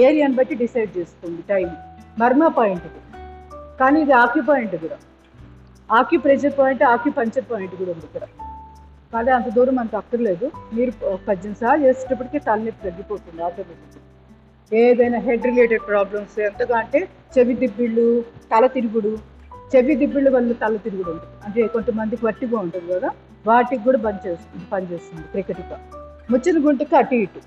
ఏరియాని బట్టి డిసైడ్ చేసుకోండి టైం. మర్మ పాయింట్ ఇది, కానీ ఇది ఆక్యూ పాయింట్ కూడా, acu pressure point, acu puncture point కూడా ఉంది ఇక్కడ. కానీ అంత దూరం మనకు అక్కర్లేదు. మీరు 18 సార్లు చేసేటప్పటికీ తలనొప్పి తగ్గిపోతుంది ఆటోమేటిక్గా. ఏదైనా హెడ్ రిలేటెడ్ ప్రాబ్లమ్స్ ఎంతగా అంటే చెవి దిబ్బిళ్ళు, తల తిరుగుడు, చెవి దిబ్బిళ్ళ వల్ల తల తిరుగుడు ఉంటుంది, అంటే కొంతమందికి వట్టిగా ఉంటుంది కదా, వాటికి కూడా పనిచేస్తుంది క్రికెట్గా. ముచ్చిన గుంటకి అటు ఇటు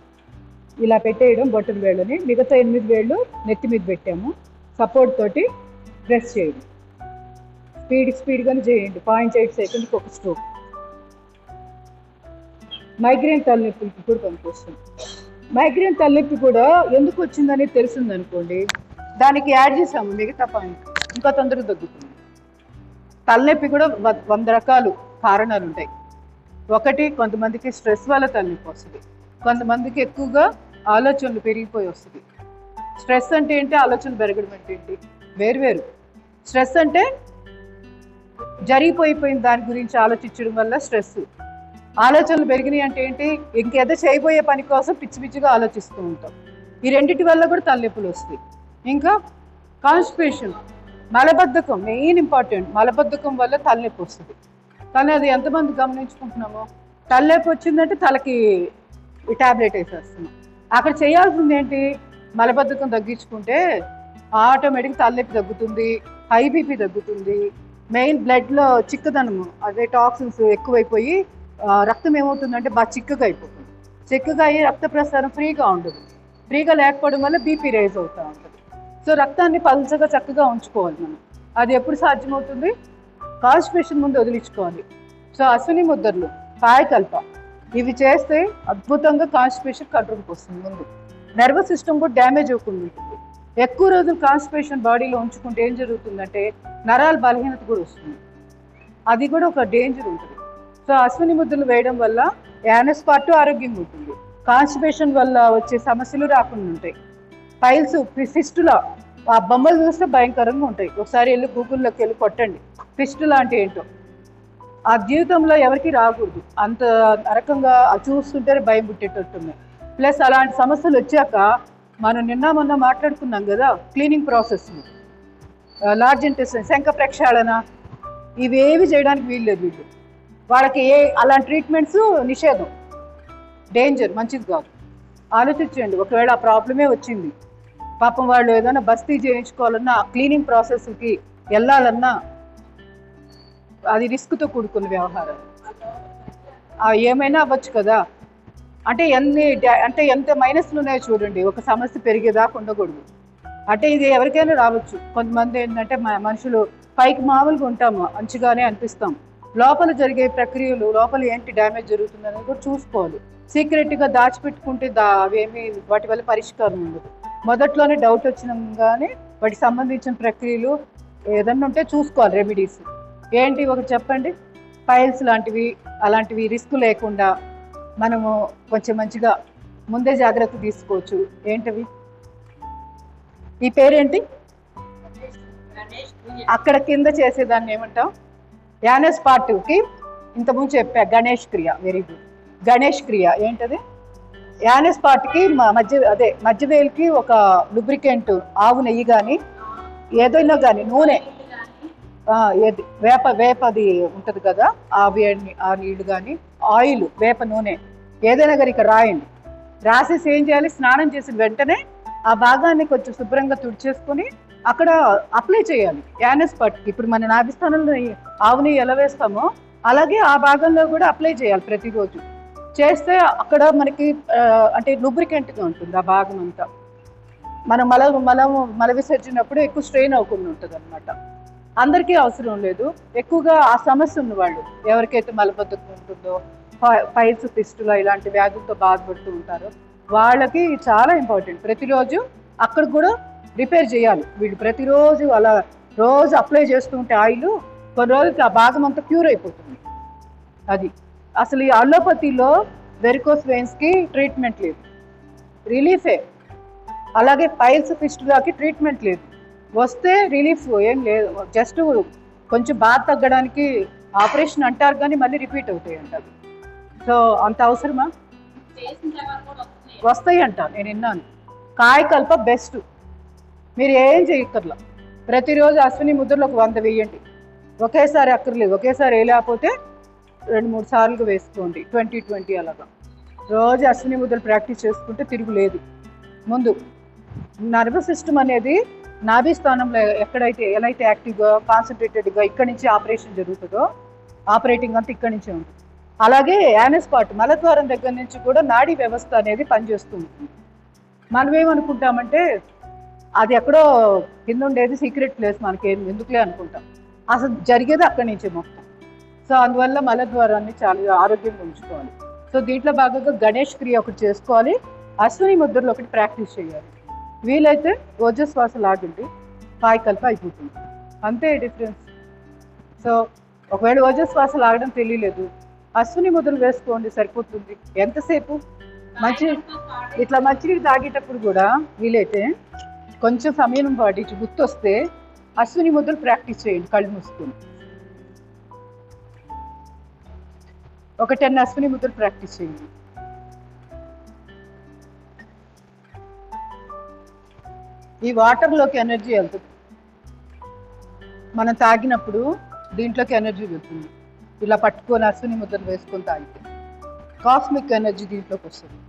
ఇలా పెట్టేయడం బొట్టన వేళ్ళని, మిగతా 8 వేళ్ళు నెత్తి మీద పెట్టాము, సపోర్ట్ తోటి ప్రెస్ చేయండి. స్పీడ్గానే చేయండి, 0.8 సెకండ్కి ఒక స్ట్రోక్. మైగ్రేన్ తలనొప్పికి కూడా పనికొస్తుంది. మైగ్రేన్ తలనొప్పి కూడా ఎందుకు వచ్చిందని తెలిసిందనుకోండి, దానికి యాడ్ చేసాము మిగతా పాయింట్, ఇంకా తొందరగా తగ్గుతుంది. తలనొప్పి కూడా 100 రకాలు కారణాలు ఉంటాయి. ఒకటి, కొంతమందికి స్ట్రెస్ వల్ల తలనొప్పి వస్తుంది, కొంతమందికి ఎక్కువగా ఆలోచనలు పెరిగిపోయి వస్తుంది. స్ట్రెస్ అంటే ఏంటి, ఆలోచనలు పెరగడం అంటే ఏంటి, వేరు. స్ట్రెస్ అంటే జరిగిపోయిన దాని గురించి ఆలోచించడం వల్ల స్ట్రెస్. ఆలోచనలు పెరిగినాయి అంటే ఏంటి, ఇంకేదో చేయబోయే పని కోసం పిచ్చిగా ఆలోచిస్తూ ఉంటాం. ఈ రెండింటి వల్ల కూడా తలనొప్పులు వస్తాయి. ఇంకా కాన్స్టిపేషన్, మలబద్ధకం మెయిన్ ఇంపార్టెంట్. మలబద్ధకం వల్ల తలనొప్పి వస్తుంది, కానీ అది ఎంతమంది గమనించుకుంటున్నామో. తలనొప్పి వచ్చిందంటే తలకి టాబ్లెట్ వేసేస్తున్నాం. అక్కడ చేయాల్సింది ఏంటి, మలబద్ధకం తగ్గించుకుంటే ఆటోమేటిక్గా తలనొప్పి తగ్గుతుంది, హై బీపీ తగ్గుతుంది. మెయిన్ బ్లడ్లో చిక్కదనము, అదే టాక్సిన్స్ ఎక్కువైపోయి రక్తం ఏమవుతుందంటే బాగా చిక్కగా అయిపోతుంది. చిక్కగా అయ్యి రక్త ప్రసారం ఫ్రీగా ఉండదు. ఫ్రీగా లేకపోవడం వల్ల బీపీ రైజ్ అవుతూ ఉంటుంది. సో రక్తాన్ని పల్చగా చక్కగా ఉంచుకోవాలి మనం. అది ఎప్పుడు సాధ్యమవుతుంది, కాన్స్టిపేషన్ ముందు వదిలించుకోవాలి. సో అశ్విని ముద్రలు, కాయకల్ప, ఇవి చేస్తే అద్భుతంగా కాన్స్టిపేషన్ కంట్రోల్కి వస్తుంది. ముందు నర్వస్ సిస్టమ్ కూడా డ్యామేజ్ అవ్వకుండా ఉంటుంది. ఎక్కువ రోజులు కాన్స్టిపేషన్ బాడీలో ఉంచుకుంటే ఏం జరుగుతుందంటే నరాల బలహీనత కూడా వస్తుంది, అది కూడా ఒక డేంజర్ ఉంటుంది. సో అశ్విని ముద్రలు వేయడం వల్ల యానస్ పార్ట్ ఆరోగ్యంగా ఉంటుంది, కాన్స్టిపేషన్ వల్ల వచ్చే సమస్యలు రాకుండా ఉంటాయి. పైల్స్, ఫిస్టులా, ఆ బొమ్మలు చూస్తే భయంకరంగా ఉంటాయి. ఒకసారి వెళ్ళి గూగుల్లోకి వెళ్ళి కొట్టండి ఫిస్టులా అంటే ఏంటో. ఆ జీవితంలో ఎవరికి రాకూడదు, అంత నరకంగా చూస్తుంటే భయం పుట్టేటట్టున్నాయి. ప్లస్ అలాంటి సమస్యలు వచ్చాక మనం మొన్న మాట్లాడుకున్నాం కదా, క్లీనింగ్ ప్రాసెస్ లార్జ్ ఇంటెస్టైన్ శంఖ ప్రక్షాళన ఇవేవి చేయడానికి వీల్లేదు వీళ్ళు. వాళ్ళకి అలాంటి ట్రీట్మెంట్స్ నిషేధం, డేంజర్, మంచిది కాదు. ఆలోచించండి, ఒకవేళ ఆ ప్రాబ్లమే వచ్చింది, పాపం వాళ్ళు ఏదైనా బస్తీ చేయించుకోవాలన్నా క్లీనింగ్ ప్రాసెస్కి వెళ్ళాలన్నా అది రిస్క్తో కూడుకున్న వ్యవహారం. ఏమైనా అవ్వచ్చు కదా. అంటే ఎంత మైనస్లు ఉన్నాయో చూడండి, ఒక సమస్య పెరిగేదాకా ఉండకూడదు. అంటే ఇది ఎవరికైనా రావచ్చు. కొంతమంది ఏంటంటే మనుషులు పైకి మామూలుగా ఉంటాము, మంచిగానే అనిపిస్తాం, లోపల జరిగే ప్రక్రియలు, లోపల ఏంటి డ్యామేజ్ జరుగుతుంది అనేది కూడా చూసుకోవాలి. సీక్రెట్గా దాచిపెట్టుకుంటే అవేమి వాటి వల్ల పరిష్కారం ఉండదు. మొదట్లోనే డౌట్ వచ్చినా కానీ వాటికి సంబంధించిన ప్రక్రియలు ఏదన్నా ఉంటే చూసుకోవాలి. రెమెడీస్ ఏంటి ఒకటి చెప్పండి. ఫైల్స్ లాంటివి అలాంటివి రిస్క్ లేకుండా మనము కొంచెం మంచిగా ముందే జాగ్రత్త తీసుకోవచ్చు. ఏంటవి? ఈ పేరేంటి? అక్కడ కింద చేసేదాన్ని ఏమంటాం? యానస్ పార్ట్కి ఇంతకుముందు చెప్పా, గణేష్ క్రియ. Very good. గణేష్ క్రియ ఏంటది? యానస్ పార్ట్కి మధ్యవేలుకి ఒక లూబ్రికెంట్, ఆవు నెయ్యి కానీ ఏదైనా కానీ నూనె, వేపది ఉంటుంది కదా, ఆ నీళ్లు కానీ ఆయిల్, వేప నూనె ఏదైనా కానీ ఇక్కడ రాయండి. రాసేసి ఏం చేయాలి? స్నానం చేసిన వెంటనే ఆ భాగాన్ని కొంచెం శుభ్రంగా తుడిచేసుకొని అక్కడ అప్లై చేయాలి యానస్ పార్ట్కి. ఇప్పుడు మన నాభిస్థానంలో ఆవు నెయ్యి ఎలా వేస్తామో అలాగే ఆ భాగంలో కూడా అప్లై చేయాలి ప్రతిరోజు. చేస్తే అక్కడ మనకి అంటే లూబ్రికెంట్గా ఉంటుంది ఆ భాగం అంతా. మనం మల విసర్జినప్పుడు ఎక్కువ స్ట్రెయిన్ అవ్వకుండా ఉంటుంది అనమాట. అందరికీ అవసరం లేదు, ఎక్కువగా ఆ సమస్య ఉన్న వాళ్ళు, ఎవరికైతే మలబద్ధకం ఉంటుందో, పైల్స్, ఫిస్టులా ఇలాంటి వ్యాధులతో బాధపడుతూ ఉంటారో వాళ్ళకి చాలా ఇంపార్టెంట్. ప్రతిరోజు అక్కడ కూడా రిపేర్ చేయాలి వీళ్ళు. ప్రతిరోజు అలా రోజు అప్లై చేస్తూ ఉంటే ఆయిల్ కొన్ని రోజులకి ఆ భాగం అంతా క్యూర్ అయిపోతుంది. అది అసలు ఈ అలోపతిలో వెరికోస్ వెయిన్స్కి ట్రీట్మెంట్ లేదు, రిలీఫే. అలాగే పైల్స్, ఫిస్టులాకి ట్రీట్మెంట్ లేదు, వస్తే రిలీఫ్ ఏం లేదు. జస్ట్ కొంచెం బాధ తగ్గడానికి ఆపరేషన్ అంటారు కానీ మళ్ళీ రిపీట్ అవుతాయి అంటారు. సో అంత అవసరమా? వస్తాయి అంటారు, నేను విన్నాను. కాయకల్ప బెస్ట్. మీరు ఏం చేయక్కర్లా, ప్రతిరోజు అశ్విని ముద్రలు ఒక 100 వేయండి. ఒకేసారి అక్కర్లేదు, ఒకేసారి వేయలేకపోతే 2-3 సార్లు వేసుకోండి, 20-20 అలాగా. రోజు అశ్విని ముద్రలు ప్రాక్టీస్ చేసుకుంటే తిరుగులేదు. ముందు నర్వస్ సిస్టమ్ అనేది నాభి స్థానంలో ఎలా అయితే యాక్టివ్గా, కాన్సన్ట్రేటెడ్గా ఇక్కడి నుంచి ఆపరేషన్ జరుగుతుందో, ఆపరేటింగ్ అంతా ఇక్కడి నుంచే ఉంటుంది. అలాగే యానస్ పార్ట్, మలద్వారం దగ్గర నుంచి కూడా నాడీ వ్యవస్థ అనేది పనిచేస్తూ ఉంటుంది. మనం ఏమనుకుంటామంటే అది ఎక్కడో కింద ఉండేది సీక్రెట్ ప్లేస్, మనకి ఎందుకులే అనుకుంటాం. అసలు జరిగేది అక్కడి నుంచే మొత్తం. సో అందువల్ల మలద్వారాన్ని చాలా ఆరోగ్యంగా ఉంచుకోవాలి. సో దీంట్లో భాగంగా గణేష్ క్రియ ఒకటి చేసుకోవాలి, అశ్విని ముద్రలు ఒకటి ప్రాక్టీస్ చేయాలి. వీలైతే ఓజస్వాస లాగండి, కాయకల్ప అయిపోతుంది, అంతే డిఫరెన్స్. సో ఒకవేళ ఓజస్వాస లాగడం తెలియలేదు, అశ్విని ముద్రలు వేసుకోండి, సరిపోతుంది. ఎంతసేపు ఇట్లా మంచినీళ్ళు తాగేటప్పుడు కూడా వీలైతే కొంచెం సమయం పాటించి గుర్తొస్తే అశ్విని ముద్రలు ప్రాక్టీస్ చేయండి కళ్ళు మూసుకొని. ఒక 10 అశ్విని ముద్రలు ప్రాక్టీస్ చేయండి. ఈ వాటర్లోకి ఎనర్జీ వెళ్తుంది, మనం తాగినప్పుడు దీంట్లోకి ఎనర్జీ వెళ్తుంది. ఇలా పట్టుకొని అశ్విని ముద్రలు వేసుకొని తాగితే కాస్మిక్ ఎనర్జీ దీంట్లోకి వస్తుంది,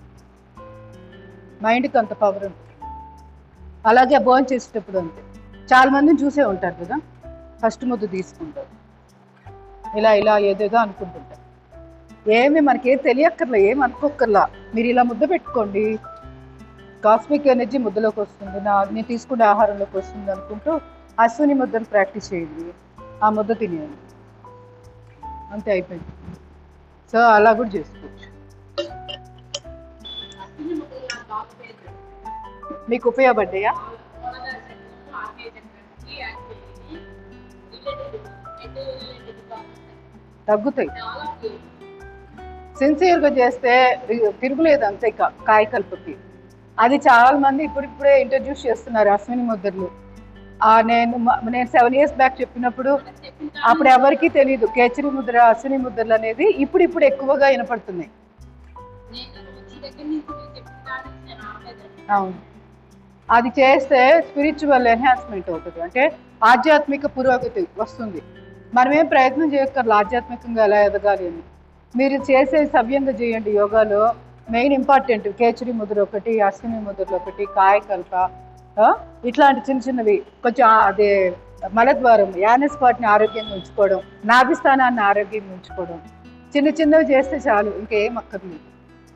మైండ్కి అంత పవర్ ఉంటుంది. అలాగే భోజనం చేసేటప్పుడు అంతే. చాలా మందిని చూసే ఉంటారు కదా, ఫస్ట్ ముద్ద తీసుకుంటారు, ఇలా ఏదేదో అనుకుంటుంటారు. ఏమి మనకేం తెలియక్కర్లా, ఏం అనుకోక్కర్లా. మీరు ఇలా ముద్ద పెట్టుకోండి, కాస్మిక్ ఎనర్జీ ముద్దలోకి వస్తుంది, నేను తీసుకునే ఆహారంలోకి వస్తుంది అనుకుంటూ అశ్విని ముద్దను ప్రాక్టీస్ చేయండి, ఆ ముద్ద తినేయండి, అంతే అయిపోయింది. సో అలా కూడా చేసుకోవచ్చు. మీకు ఉపయోగపడ్డాయా? తగ్గుతాయి, సిన్సియర్గా చేస్తే తిరుగులేదు అంతే. కాయకల్పకి అది చాలా మంది ఇప్పుడిప్పుడే ఇంట్రడ్యూస్ చేస్తున్నారు అశ్విని ముద్రలు. నేను 7 years బ్యాక్ చెప్పినప్పుడు అప్పుడు ఎవరికీ తెలియదు కేచరి ముద్ర, అశ్విని ముద్రలు అనేది ఇప్పుడు ఎక్కువగా వినపడుతున్నాయి. అవును, అది చేస్తే స్పిరిచువల్ ఎన్హాన్స్మెంట్ అవుతుంది, అంటే ఆధ్యాత్మిక పురోగతి వస్తుంది. మనమేం ప్రయత్నం చేయక్కర్లేదు ఆధ్యాత్మికంగా ఎలా ఎదగాలి అని. మీరు చేసే సవ్యంగా చేయండి. యోగాలో మెయిన్ ఇంపార్టెంట్ కేచరి ముద్ర ఒకటి, అశ్విని ముద్రలు ఒకటి, కాయకల్ప, ఇట్లాంటి చిన్న చిన్నవి కొంచెం అదే మలద్వారం యానస్ పాటిని ఆరోగ్యంగా ఉంచుకోవడం, నాభిస్థానాన్ని ఆరోగ్యంగా ఉంచుకోవడం, చిన్న చిన్నవి చేస్తే చాలు, ఇంకేం అక్కర్లేదు.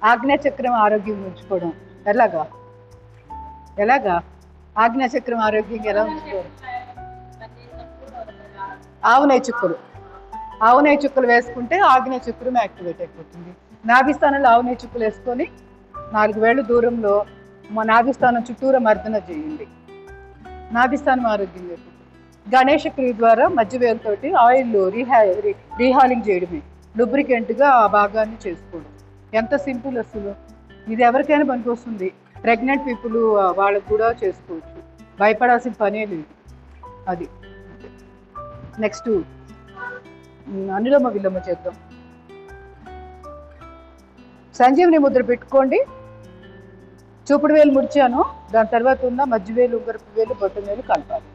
ఆజ్ఞాచక్రం ఆరోగ్యంగా ఉంచుకోవడం ఎలాగా ఎలాగా ఆజ్ఞాచక్రం ఆరోగ్యంగా ఎలా ఉంచుకోవడం? ఆవునేయ చుక్కలు వేసుకుంటే ఆగ్నేయ చక్రం యాక్టివేట్ అయిపోతుంది. నాభిస్థానంలో ఆవునేయ చుక్కలు వేసుకొని 4 వేళ్ల దూరంలో మా నాభిస్థానం చుట్టూరా మర్దన చేయండి. నాభిస్థానం ఆరోగ్యంగా అయిపోతుంది. గణేష క్రియ ద్వారా మధ్య వేలుతోటి ఆయిల్ రీహాలింగ్ చేయడమే, లూబ్రికెంట్గా ఆ భాగాన్ని చేసుకోవడం. ఎంత సింపుల్ అసలు. ఇది ఎవరికైనా పనికొస్తుంది. ప్రెగ్నెంట్ పీపుల్ వాళ్ళకు కూడా చేసుకోవచ్చు, భయపడాల్సిన పనే లేదు. అది నెక్స్ట్ అనులోమ విలోమ చేద్దాం. సంజీవని ముద్ర పెట్టుకోండి. చూపుడు వేలు ముడిచాను, దాని తర్వాత ఉన్న మధ్య వేలు, ఉంగరపు వేలు, బొట్టు వేలు కలపాలి.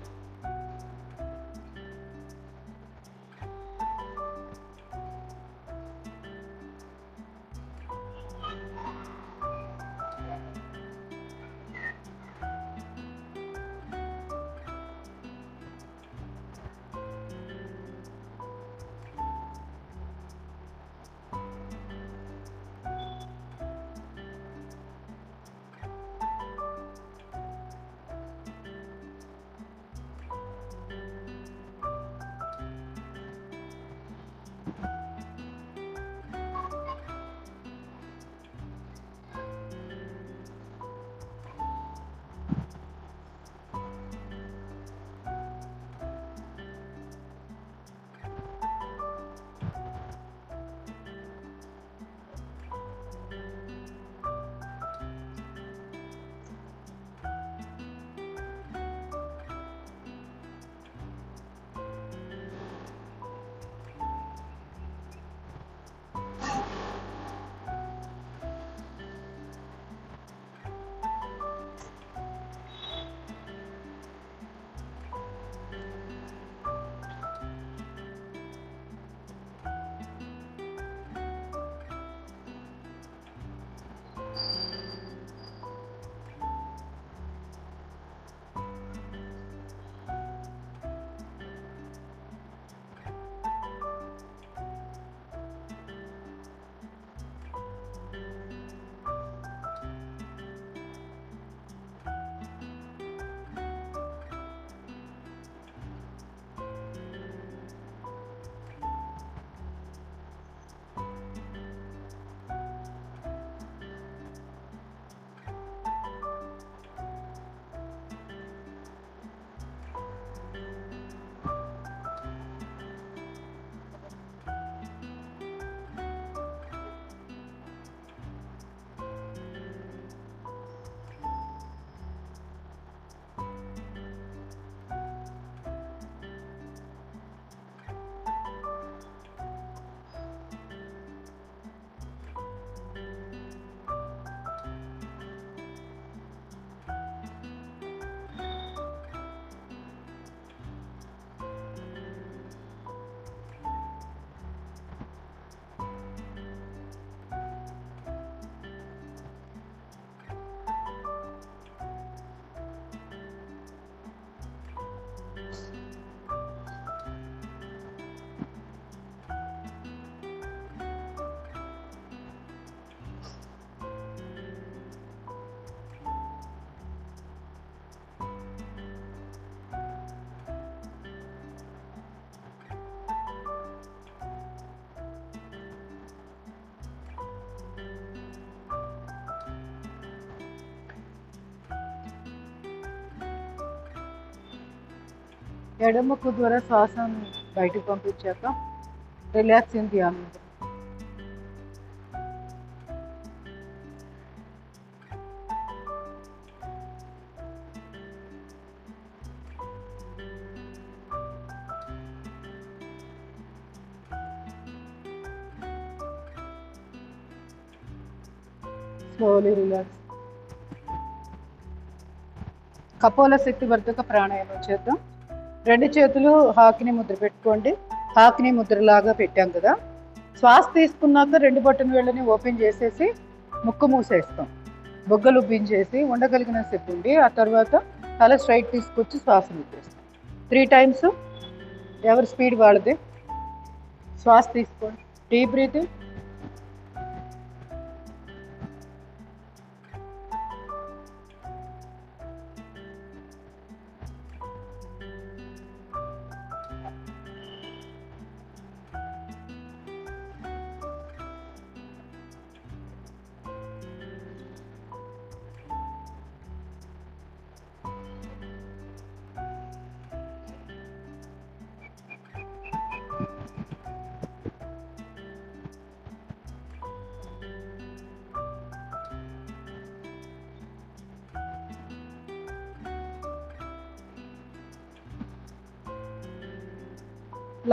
ఎడముకు ద్వారా శ్వాసను బయటకు పంపించాక రిలాక్సింగ్ ధ్యానం. Slowly relax. కపోల శక్తివర్ధక ప్రాణాయామం చేద్దాం. రెండు చేతులు హాకిని ముద్ర పెట్టుకోండి. హాకిని ముద్రలాగా పెట్టాం కదా. శ్వాస తీసుకున్నాక రెండు బొట్టన వేళ్ళని ఓపెన్ చేసేసి ముక్కు మూసేస్తాం. బొగ్గలు ఉబ్బించేసి ఉండగలిగిన సేపు ఉండి ఆ తర్వాత తల స్ట్రైట్ తీసుకొచ్చి శ్వాస వదిలేస్తాం. 3 times. ఎవరి స్పీడ్ వాళ్ళదే. శ్వాస తీసుకోండి. Deep breathing.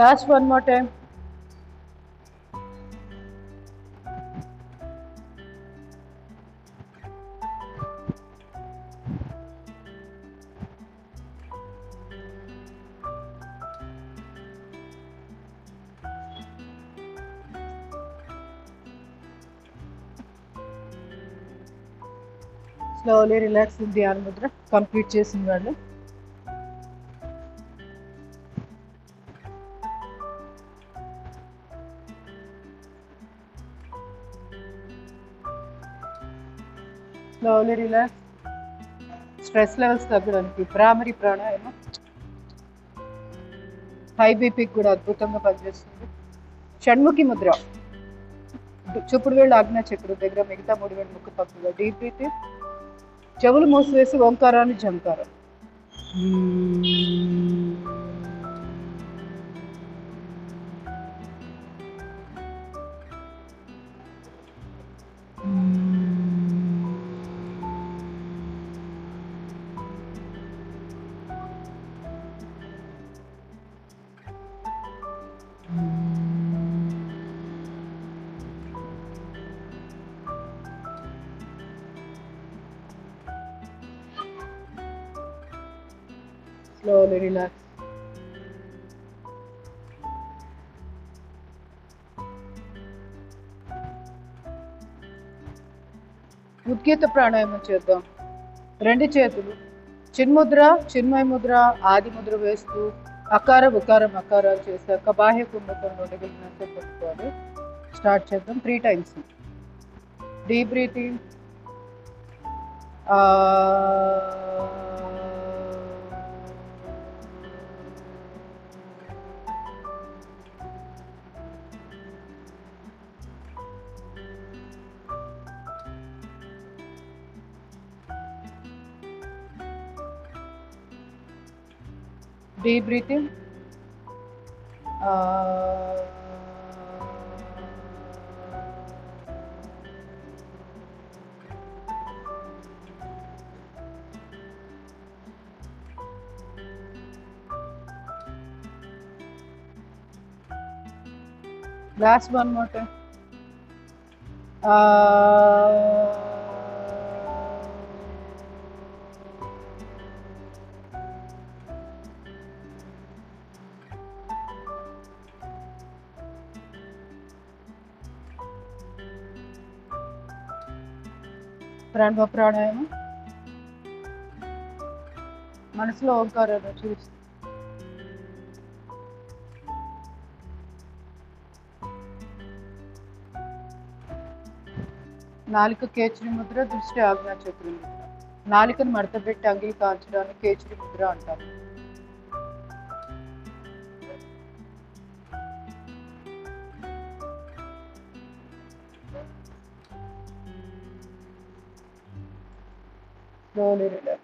Last one more time. Slowly relax in the Dhyana Mudra. Complete చేసిన వాళ్ళు. Slowly relax. Stress levels తగ్గడానికి భ్రామరి ప్రాణాయామం. హై బీపీకి కూడా అద్భుతంగా పనిచేస్తుంది. షణ్ముఖి ముద్ర. చూపుడు వేళ్ళు ఆజ్ఞా చక్రం దగ్గర, మిగతా 3 వేళ్ళు ముక్కు పక్కగా. Deep breathing. చెవులు మూసివేసి ఓంకారాన్ని జంకారం. Slowly relax. ఉద్గీత ప్రాణాయామం చేద్దాం. రెండు చేతులు చిన్ముద్ర, చిన్మయ ముద్ర, ఆది ముద్ర వేస్తూ అకార ఉకార మకారాలు చేశాక బాహ్య కుంభకంలో ఉండగలిగినంత పెట్టుకోవాలి. స్టార్ట్ చేద్దాం. 3 times. Deep breathing. Deep breathing. Last one more time. ప్రాణవ ప్రాణాయామం. మనసులో ఓంకారాన్ని చూసి నాలుక కేచరి ముద్ర, దృష్టి ఆజ్ఞా చక్రం ముద్ర. నాలుకను మడతపెట్టి అంగిలి కాల్చడానికి కేచరి ముద్ర అంటారు. Slowly relax.